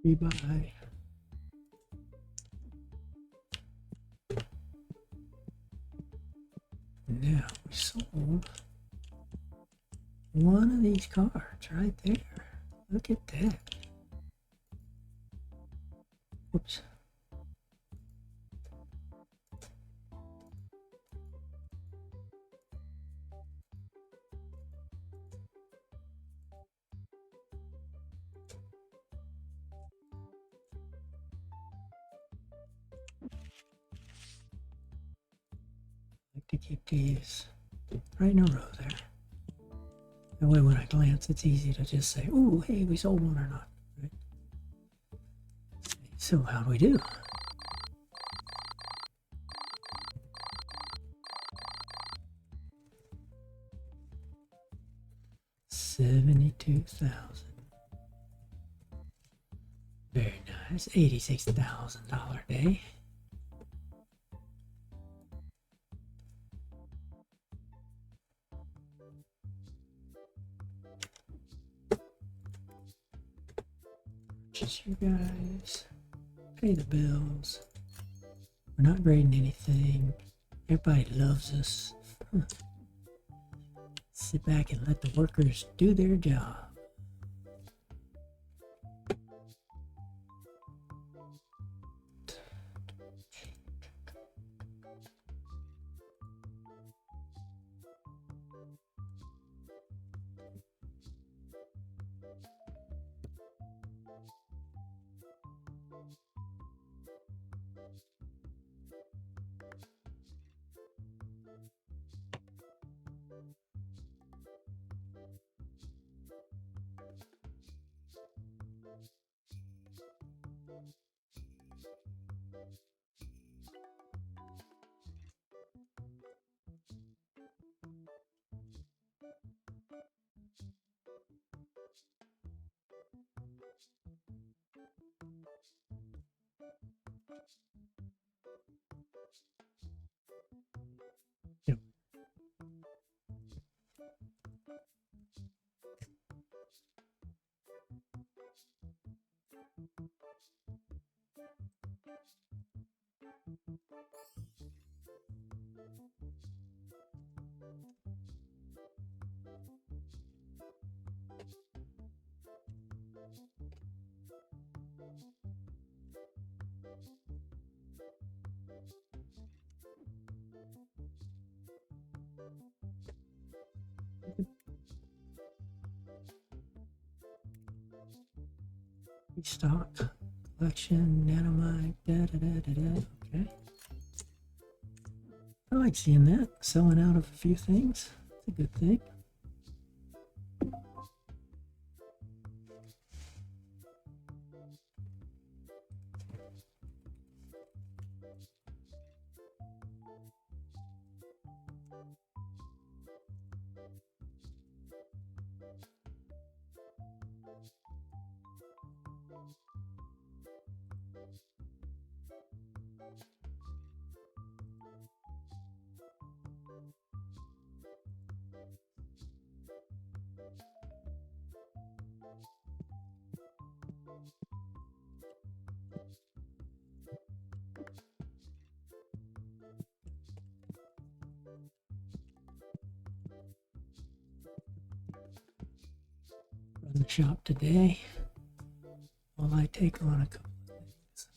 Rebuy. Now we sold one of these cards right there. Look at that. Whoops. Like to keep these right in a row there. That way when I glance, it's easy to just say, "Ooh, hey, we sold one or not." Right? So how do we do? $72,000. Very nice. $86,000 day. Just you guys. Pay the bills. We're not grading anything. Everybody loves us. Sit back and let the workers do their job. Yep. Restock, collection, nanomite, okay. I like seeing that. Selling out of a few things. It's a good thing. Run the shop today while I take on a couple of things.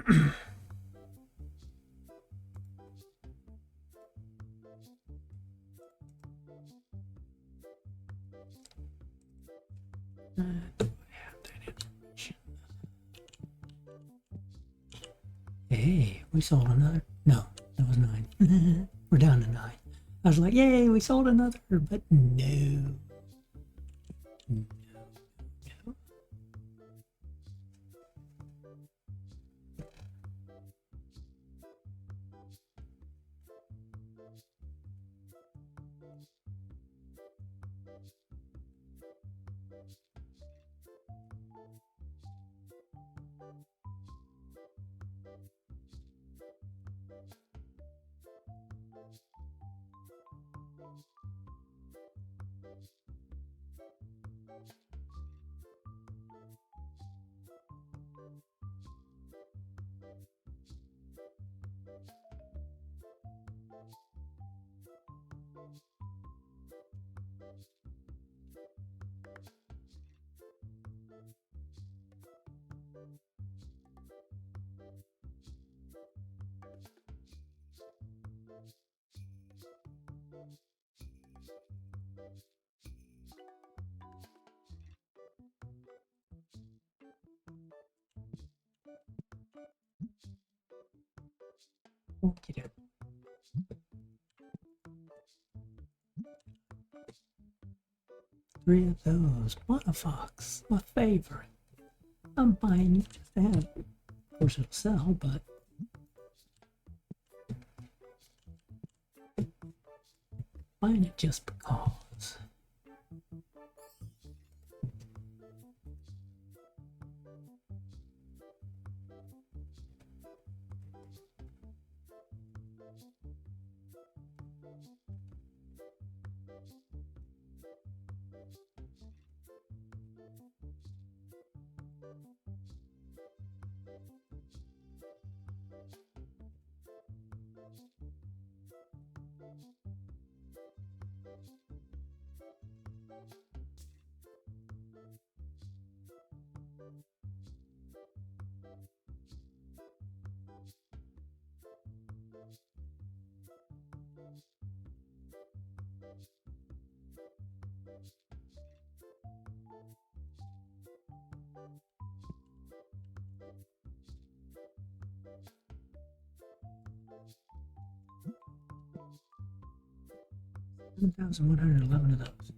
Do I have that information? Hey, we sold another. No, that was 9. We're down to 9. I was like, yay, we sold another, but no. No. 3 of those. What a fox. My favorite. I'm buying it just to have it. Of course it'll sell, but buying it just because. $1,111 of those.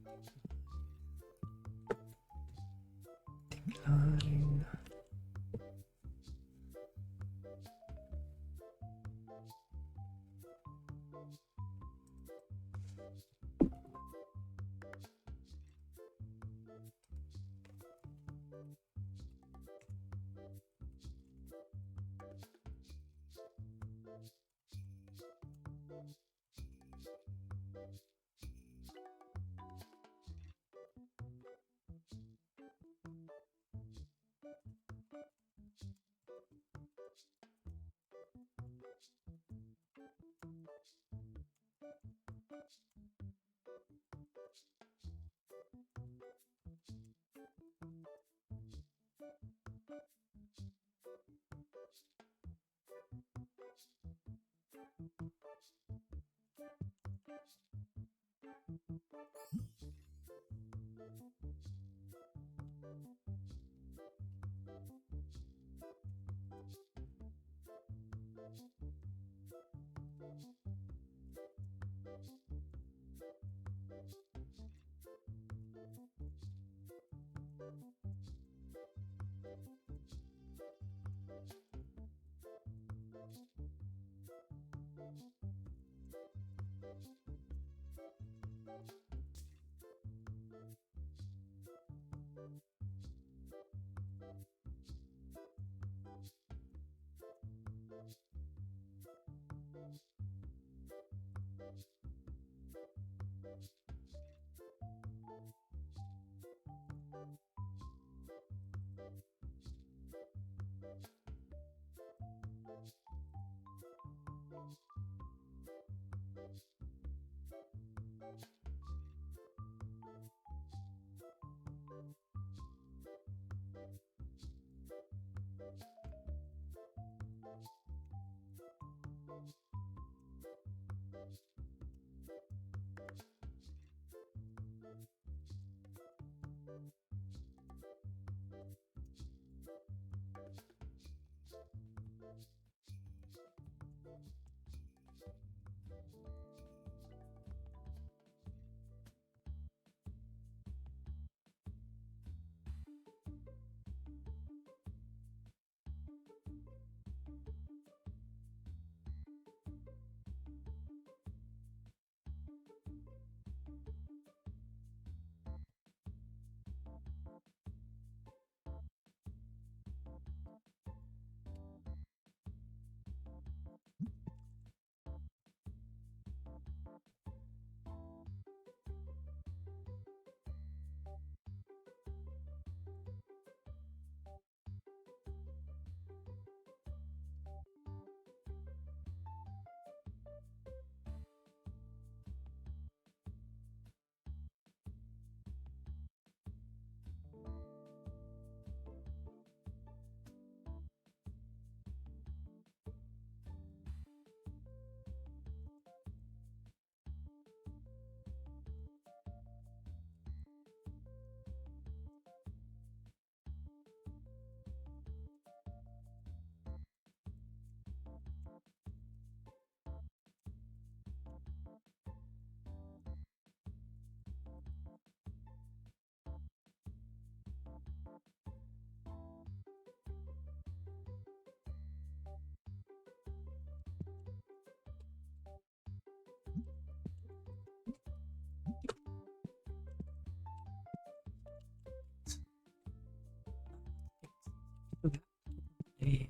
Decline.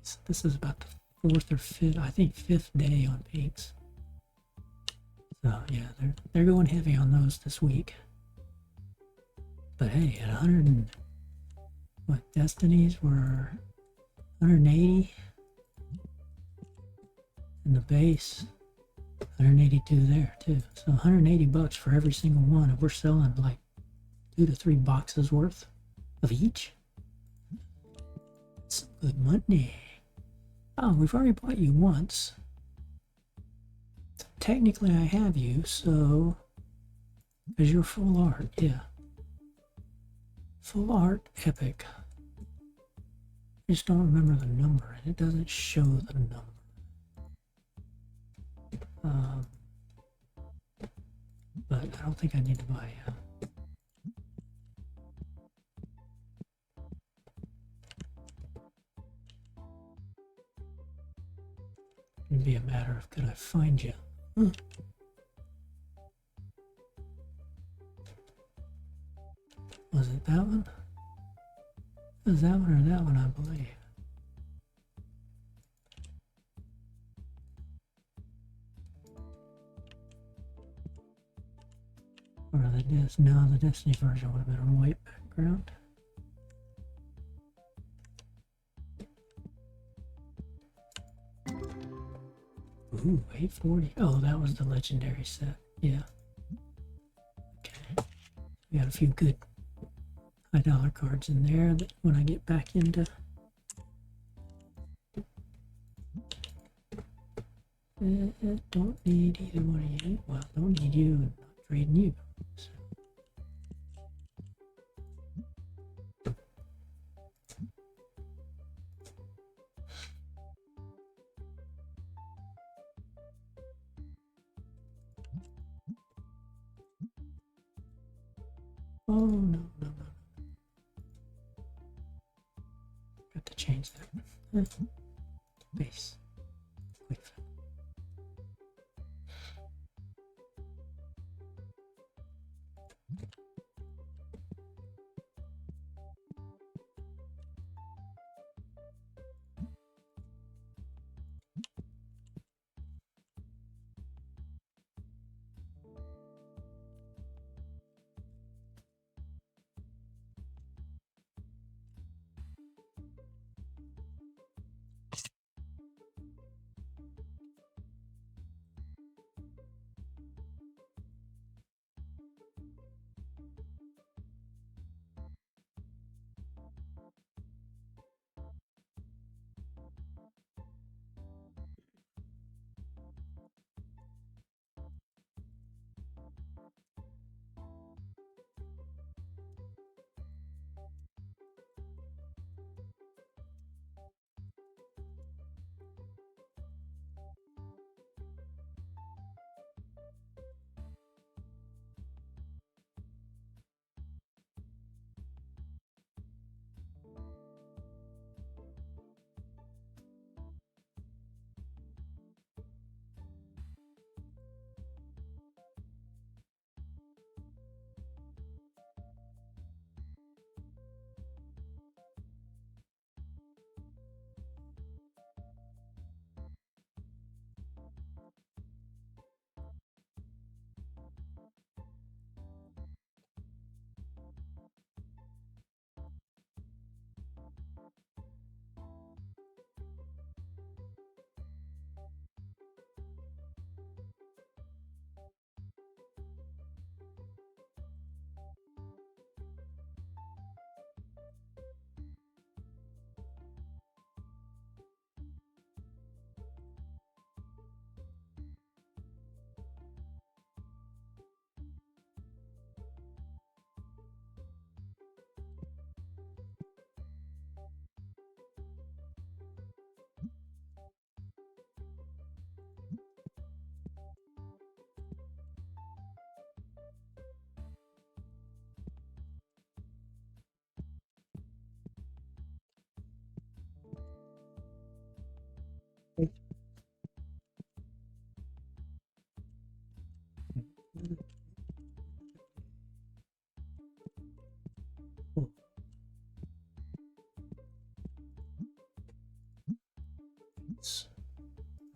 So this is about the fourth or fifth, I think fifth day on pinks. So yeah, they're going heavy on those this week. But hey, at 100 and what destinies were 180 and the base 182 there too. So 180 bucks for every single one, and we're selling like 2 to 3 boxes worth of each. That's some good money. Oh, we've already bought you once. Technically I have you, so because you're full art, yeah. Full art epic. I just don't remember the number, and it doesn't show the number. But I don't think I need to buy it'd be a matter of could I find you? Was it that one? It was that one or that one, I believe. Or the Destiny version would have been a white background. Ooh, 840. Oh, that was the legendary set. Yeah. Okay. We got a few good high dollar cards in there that when I get back into don't need either one of you. Well, don't need you and not trading you. So. Oh, no. Got to change that. Base. Quick.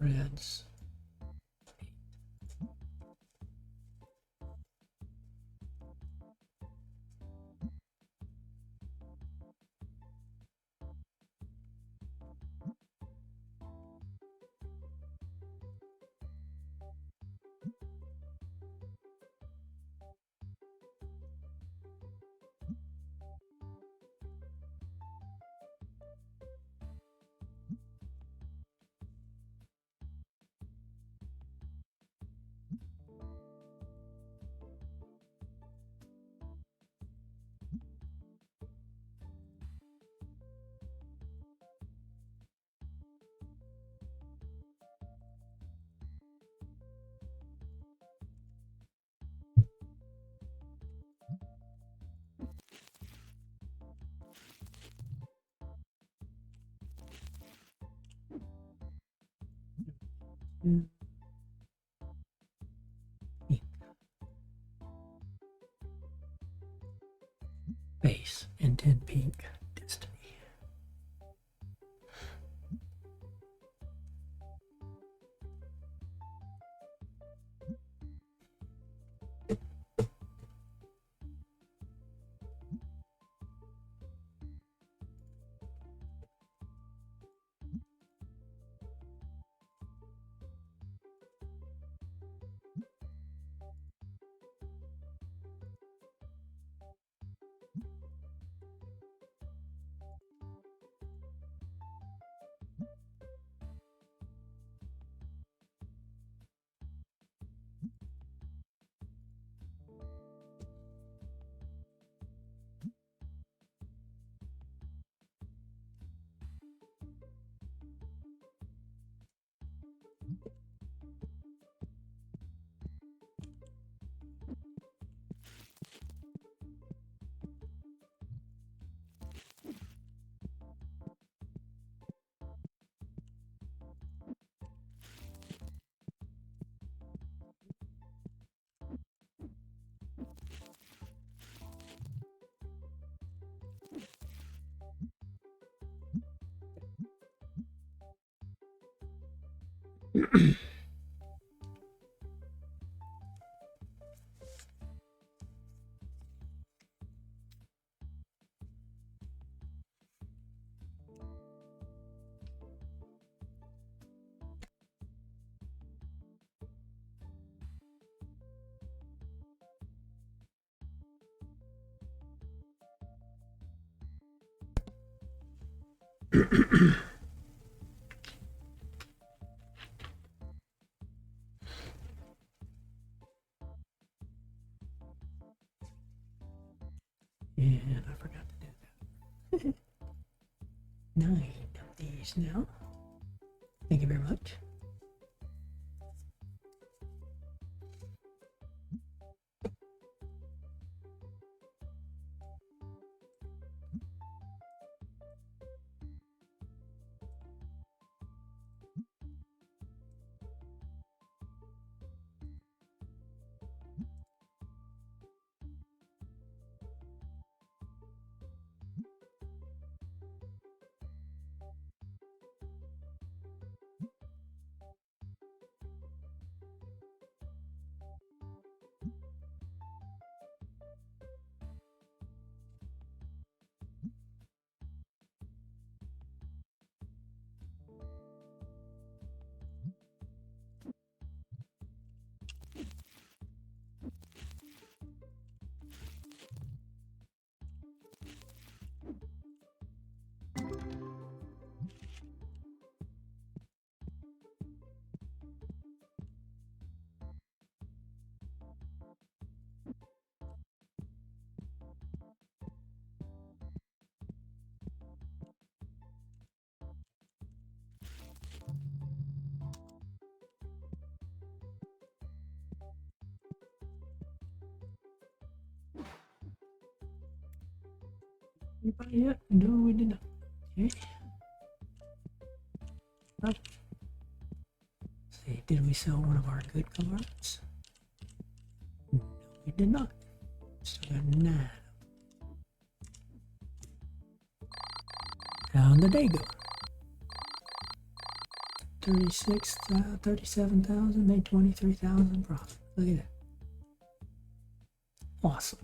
reds. Base and 10 pink. Destiny. And I forgot to do that. 9 of these now. Thank you very much. Anybody yet? No, we did not. Okay. Let's see, did we sell one of our good cards? No, we did not. Still got 9. How'd the day go? 37,000, made 23,000 profit. Look at that. Awesome.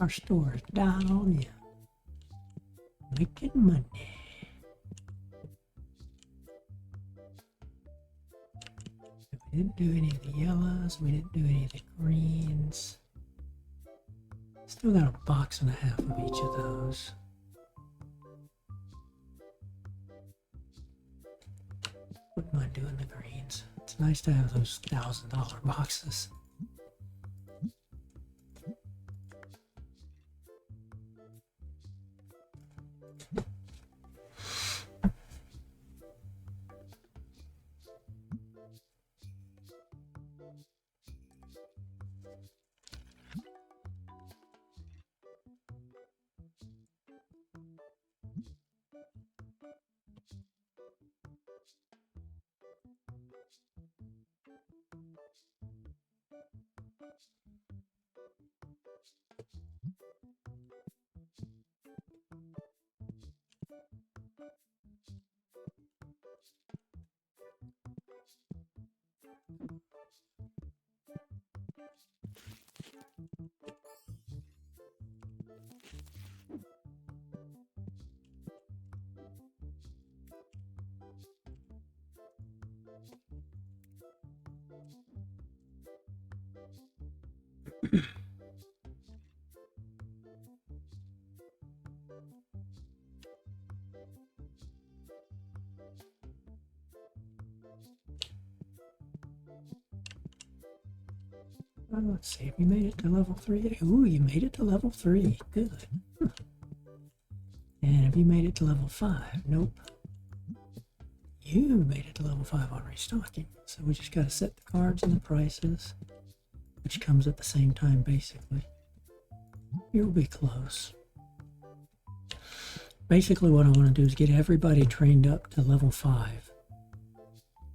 Our store is dialed in. Making money. We didn't do any of the yellows. We didn't do any of the greens. Still got a box and a half of each of those. Wouldn't mind doing the greens. It's nice to have those $1,000 boxes. Let's see, we made it to level 3. Ooh, you made it to level 3. Good. And have you made it to level 5? Nope. You made it to level 5 on restocking. So we just got to set the cards and the prices, which comes at the same time, basically. You'll be close. Basically, what I want to do is get everybody trained up to level 5.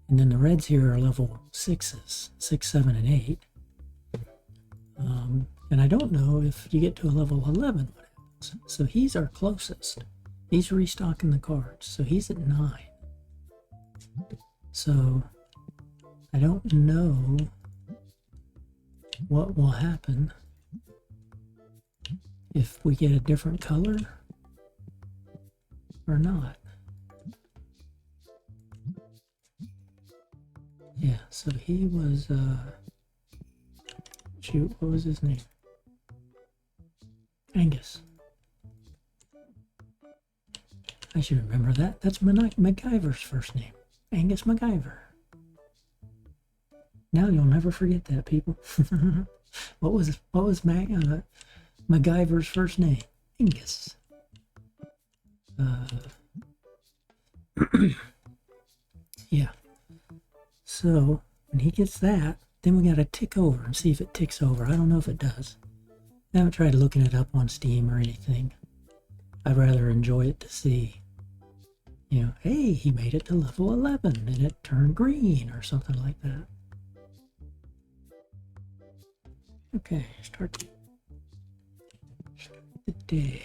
And then the reds here are level 6s, 6, 7, and 8. And I don't know if you get to a level 11 what happens. So he's our closest. He's restocking the cards. So he's at 9. So I don't know what will happen if we get a different color or not. Yeah, so he was, shoot, what was his name? Angus. I should remember that. That's MacGyver's first name. Angus MacGyver. Now you'll never forget that, people. What was MacGyver's first name? Angus. Yeah. So when he gets that, then we got to tick over and see if it ticks over. I don't know if it does. I haven't tried looking it up on Steam or anything. I'd rather enjoy it to see, you know, hey, he made it to level 11 and it turned green or something like that. Okay, start the day.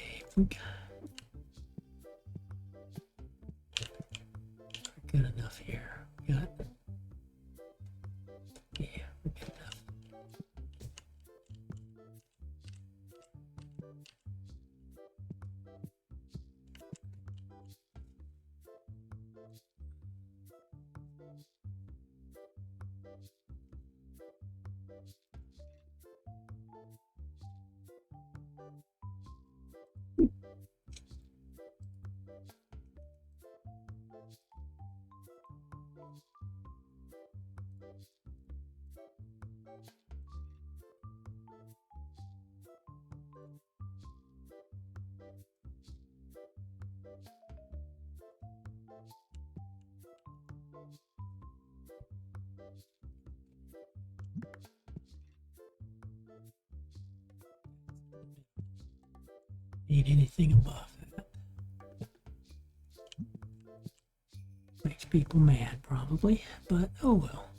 Good enough here. We got, yeah, we're good enough. Need anything above that. Makes people mad, probably, but oh well.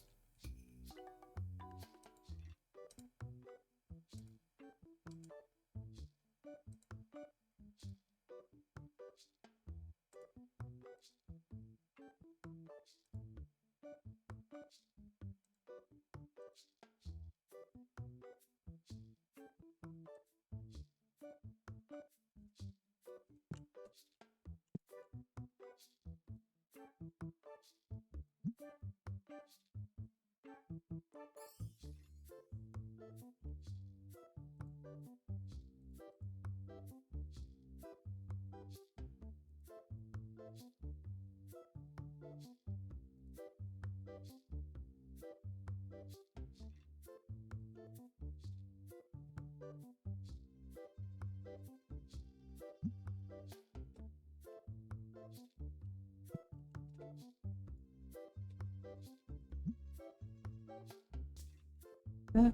That.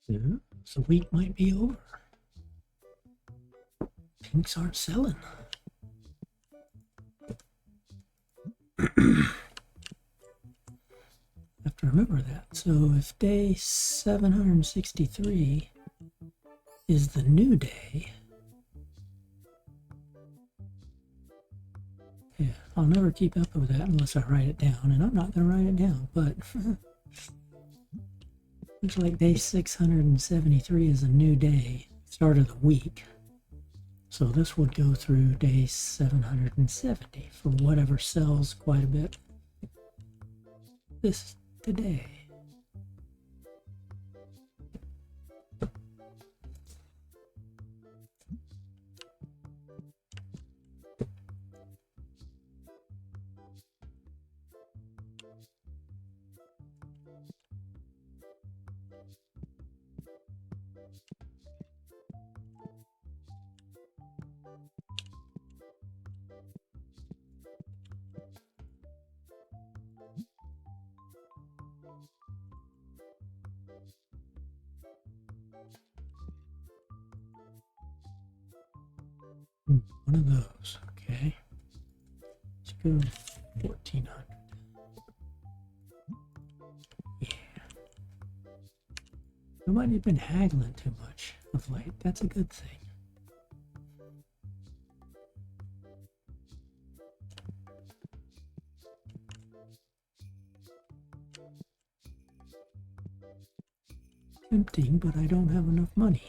Yeah, so the week might be over. Pinks aren't selling. Have to remember that. So if day 763 is the new day, yeah, I'll never keep up with that unless I write it down, and I'm not going to write it down, but looks like day 673 is a new day, start of the week. So this would go through day 770 for whatever sells quite a bit this today. One of those, okay. Let's go 1400. Yeah. Nobody has been haggling too much of late. That's a good thing. Tempting, but I don't have enough money.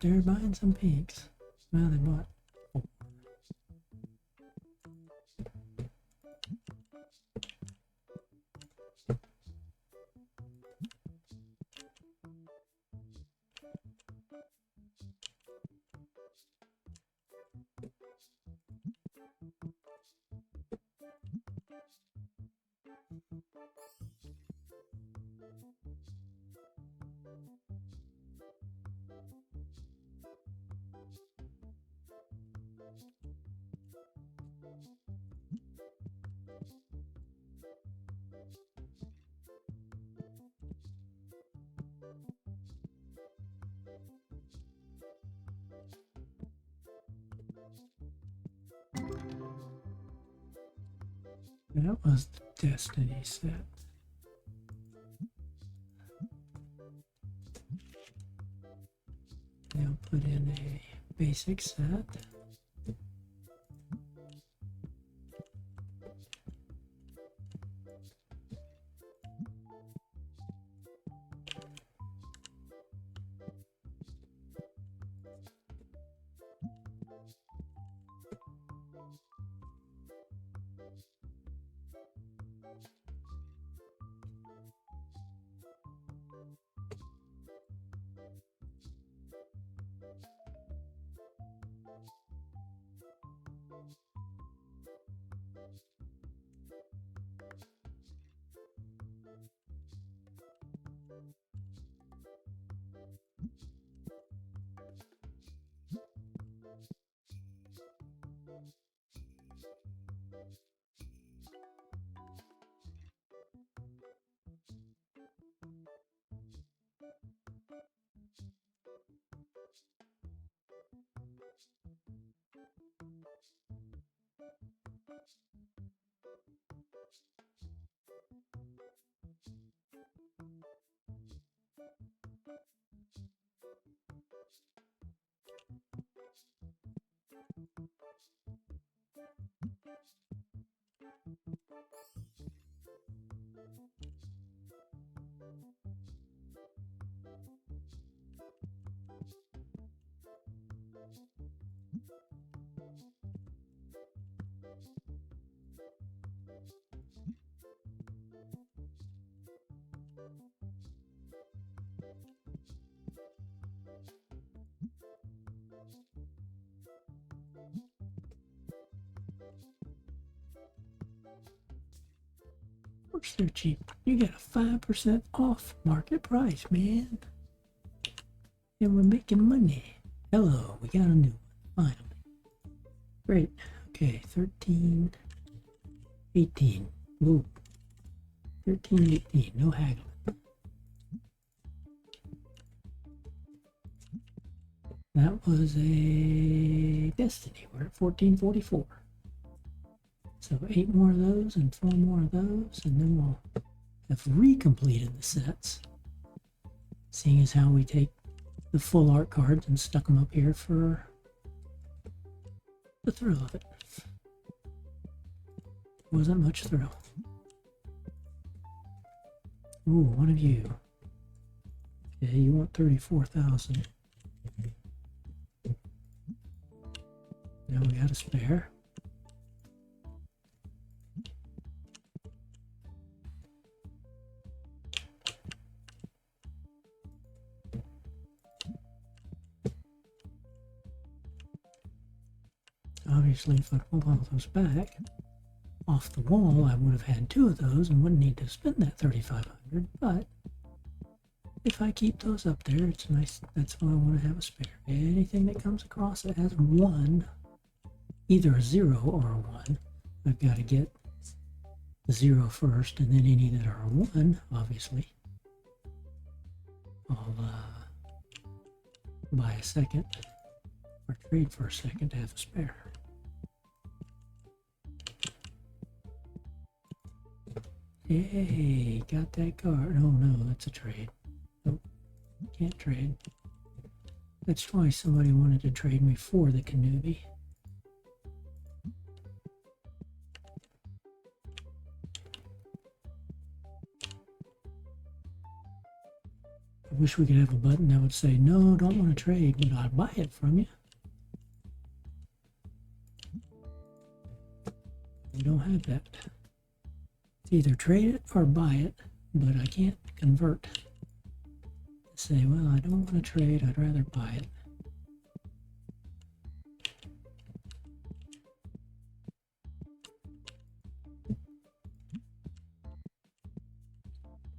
They're buying some pinks. Well, they bought 4. That was the destiny set. Now put in a basic set. course they're cheap. You got a 5% off market price, man. And we're making money. Hello, we got a new one, finally. Great. Okay, 13, 18. Ooh. 13, 18. No haggling. That was a Destiny. We're at 1444. So 8 more of those and 4 more of those, and then we'll have recompleted the sets. Seeing as how we take the full art cards and stuck them up here for the thrill of it. Wasn't much thrill. Ooh, one of you. Okay, you want 34,000. Now we got a spare. Obviously, if I pull all those back off the wall, I would have had 2 of those and wouldn't need to spend that 3,500. But if I keep those up there, it's nice. That's why I want to have a spare. Anything that comes across that has 1, either a 0 or a 1, I've got to get the 0 first, and then any that are a 1, obviously, I'll buy a second or trade for a second to have a spare. Yay, got that card. Oh no, that's a trade. Nope, can't trade. That's why somebody wanted to trade me for the Kanubi. I wish we could have a button that would say, no, don't want to trade, but I'll buy it from you. We don't have that. It's either trade it or buy it, but I can't convert to say, well, I don't want to trade, I'd rather buy it.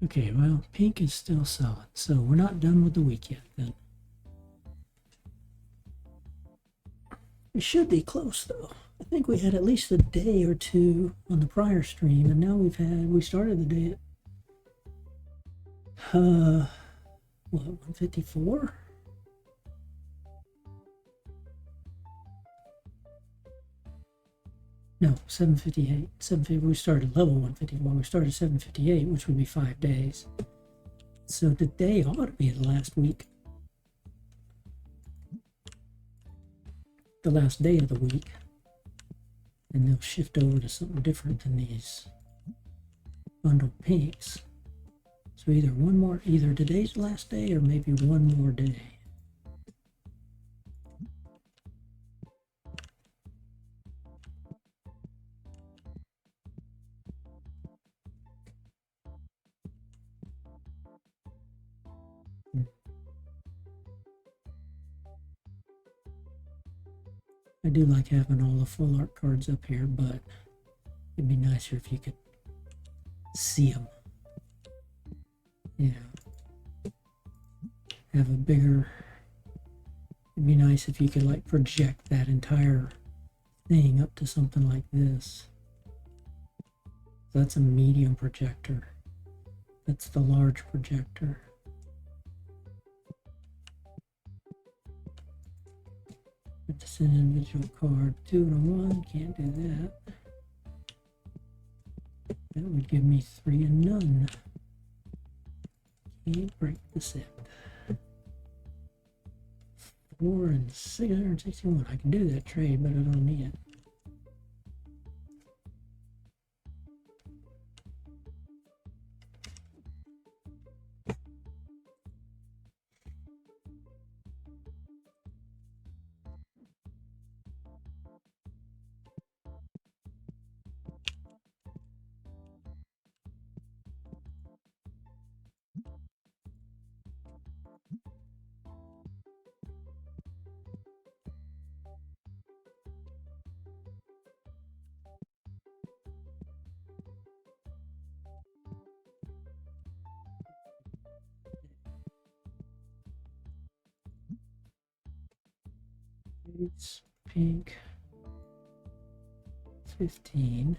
Okay, well, pink is still solid, so we're not done with the week yet then. We should be close though. I think we had at least a day or 2 on the prior stream, and now we started the day at what, 154? No, 758. 750. We started level 154. We started 758, which would be 5 days. So today ought to be the last week. The last day of the week. And they'll shift over to something different than these bundled pinks. So either today's the last day or maybe one more day. I do like having all the full art cards up here, but it'd be nicer if you could see them. You know, have a bigger, it'd be nice if you could like project that entire thing up to something like this. That's a medium projector. That's the large projector. It's an individual card. 2 and a 1, can't do that. That would give me 3 and none. Can't break the set. 4 and 661. I can do that trade, but I don't need it. It's pink. 15.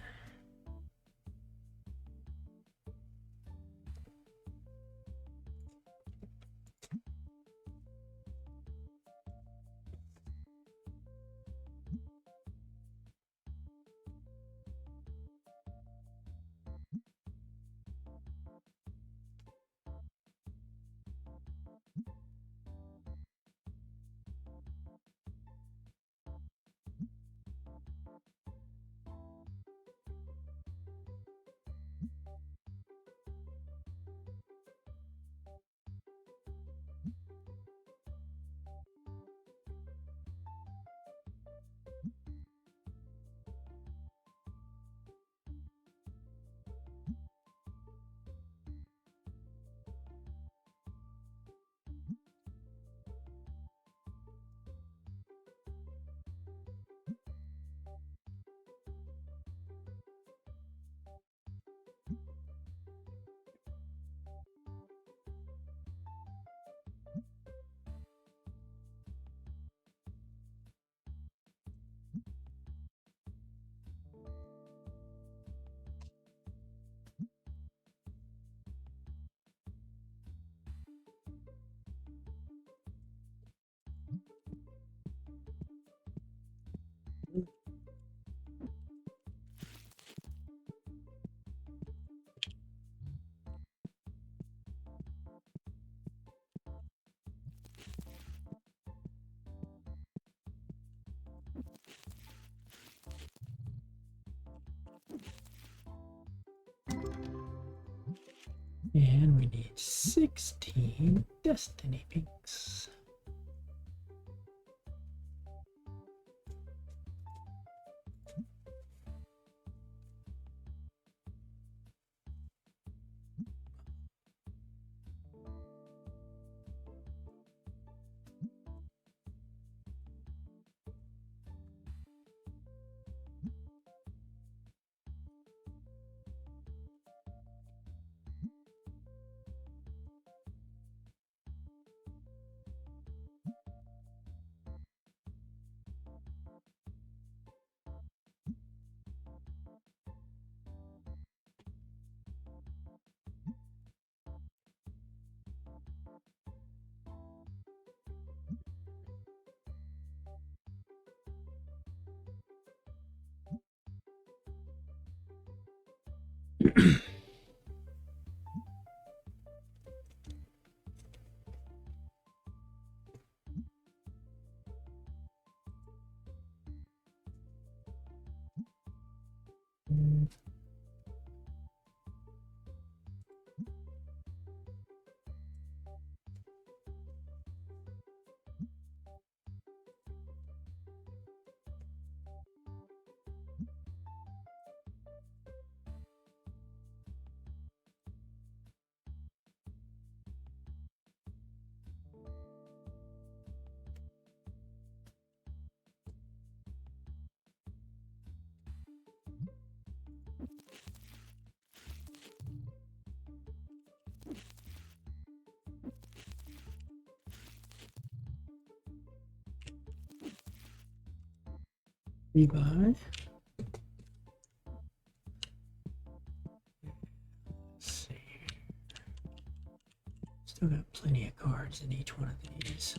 And we need 16 Destiny Pinks. Rebuy. Let's see. Still got plenty of cards in each one of these.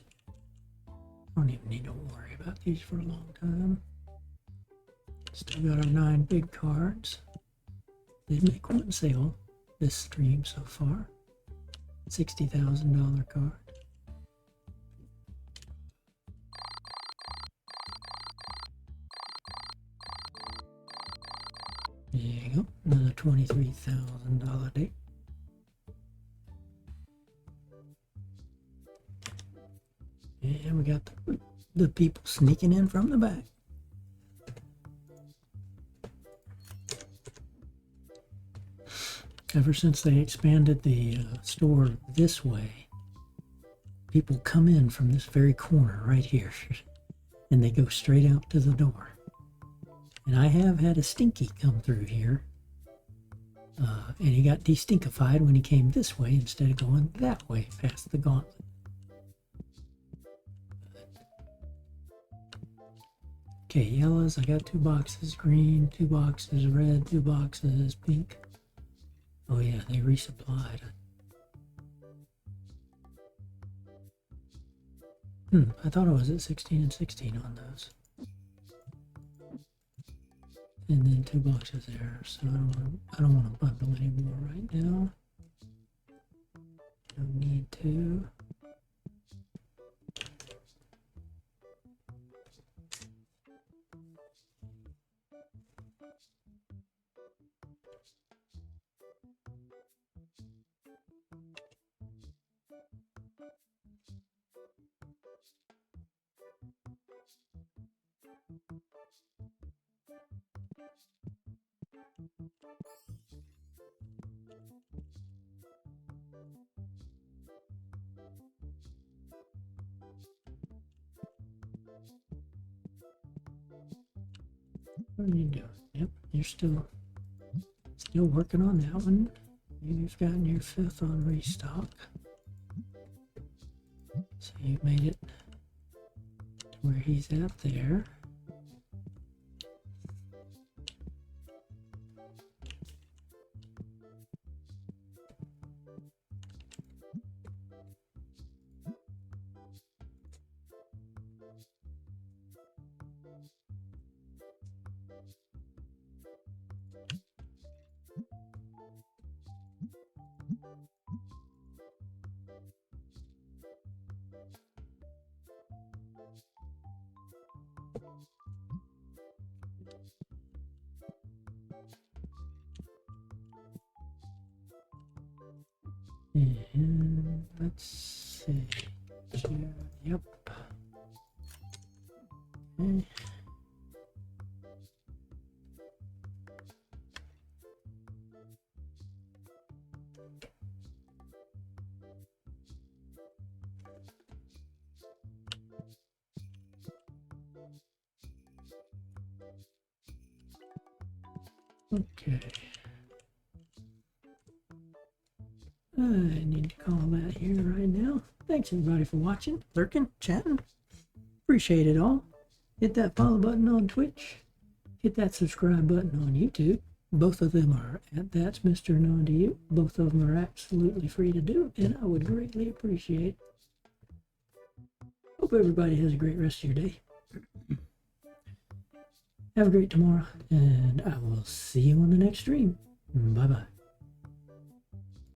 Don't even need to worry about these for a long time. Still got our 9 big cards. Did make one sale this stream so far. $60,000 card. There you go, another $23,000 deck. And we got the people sneaking in from the back. Ever since they expanded the store this way, people come in from this very corner right here, and they go straight out to the door. And I have had a stinky come through here, and he got destinkified when he came this way instead of going that way past the gauntlet. Okay, yellows, I got 2 boxes green, 2 boxes red, 2 boxes pink. Oh yeah, they resupplied. I thought I was at 16 and 16 on those. And then 2 boxes there, so I don't want to bundle anymore right now. Don't need to. What are you doing? Yep, you're still working on that one. You've gotten your 5th on restock. So you've made it to where he's at there. And let's see. Yep. Okay. Okay. I need to call that here right now. Thanks everybody for watching, lurking, chatting. Appreciate it all. Hit that follow button on Twitch. Hit that subscribe button on YouTube. Both of them are at That's Mr. Known to You. Both of them are absolutely free to do, and I would greatly appreciate it. Hope everybody has a great rest of your day. Have a great tomorrow, and I will see you on the next stream. Bye-bye.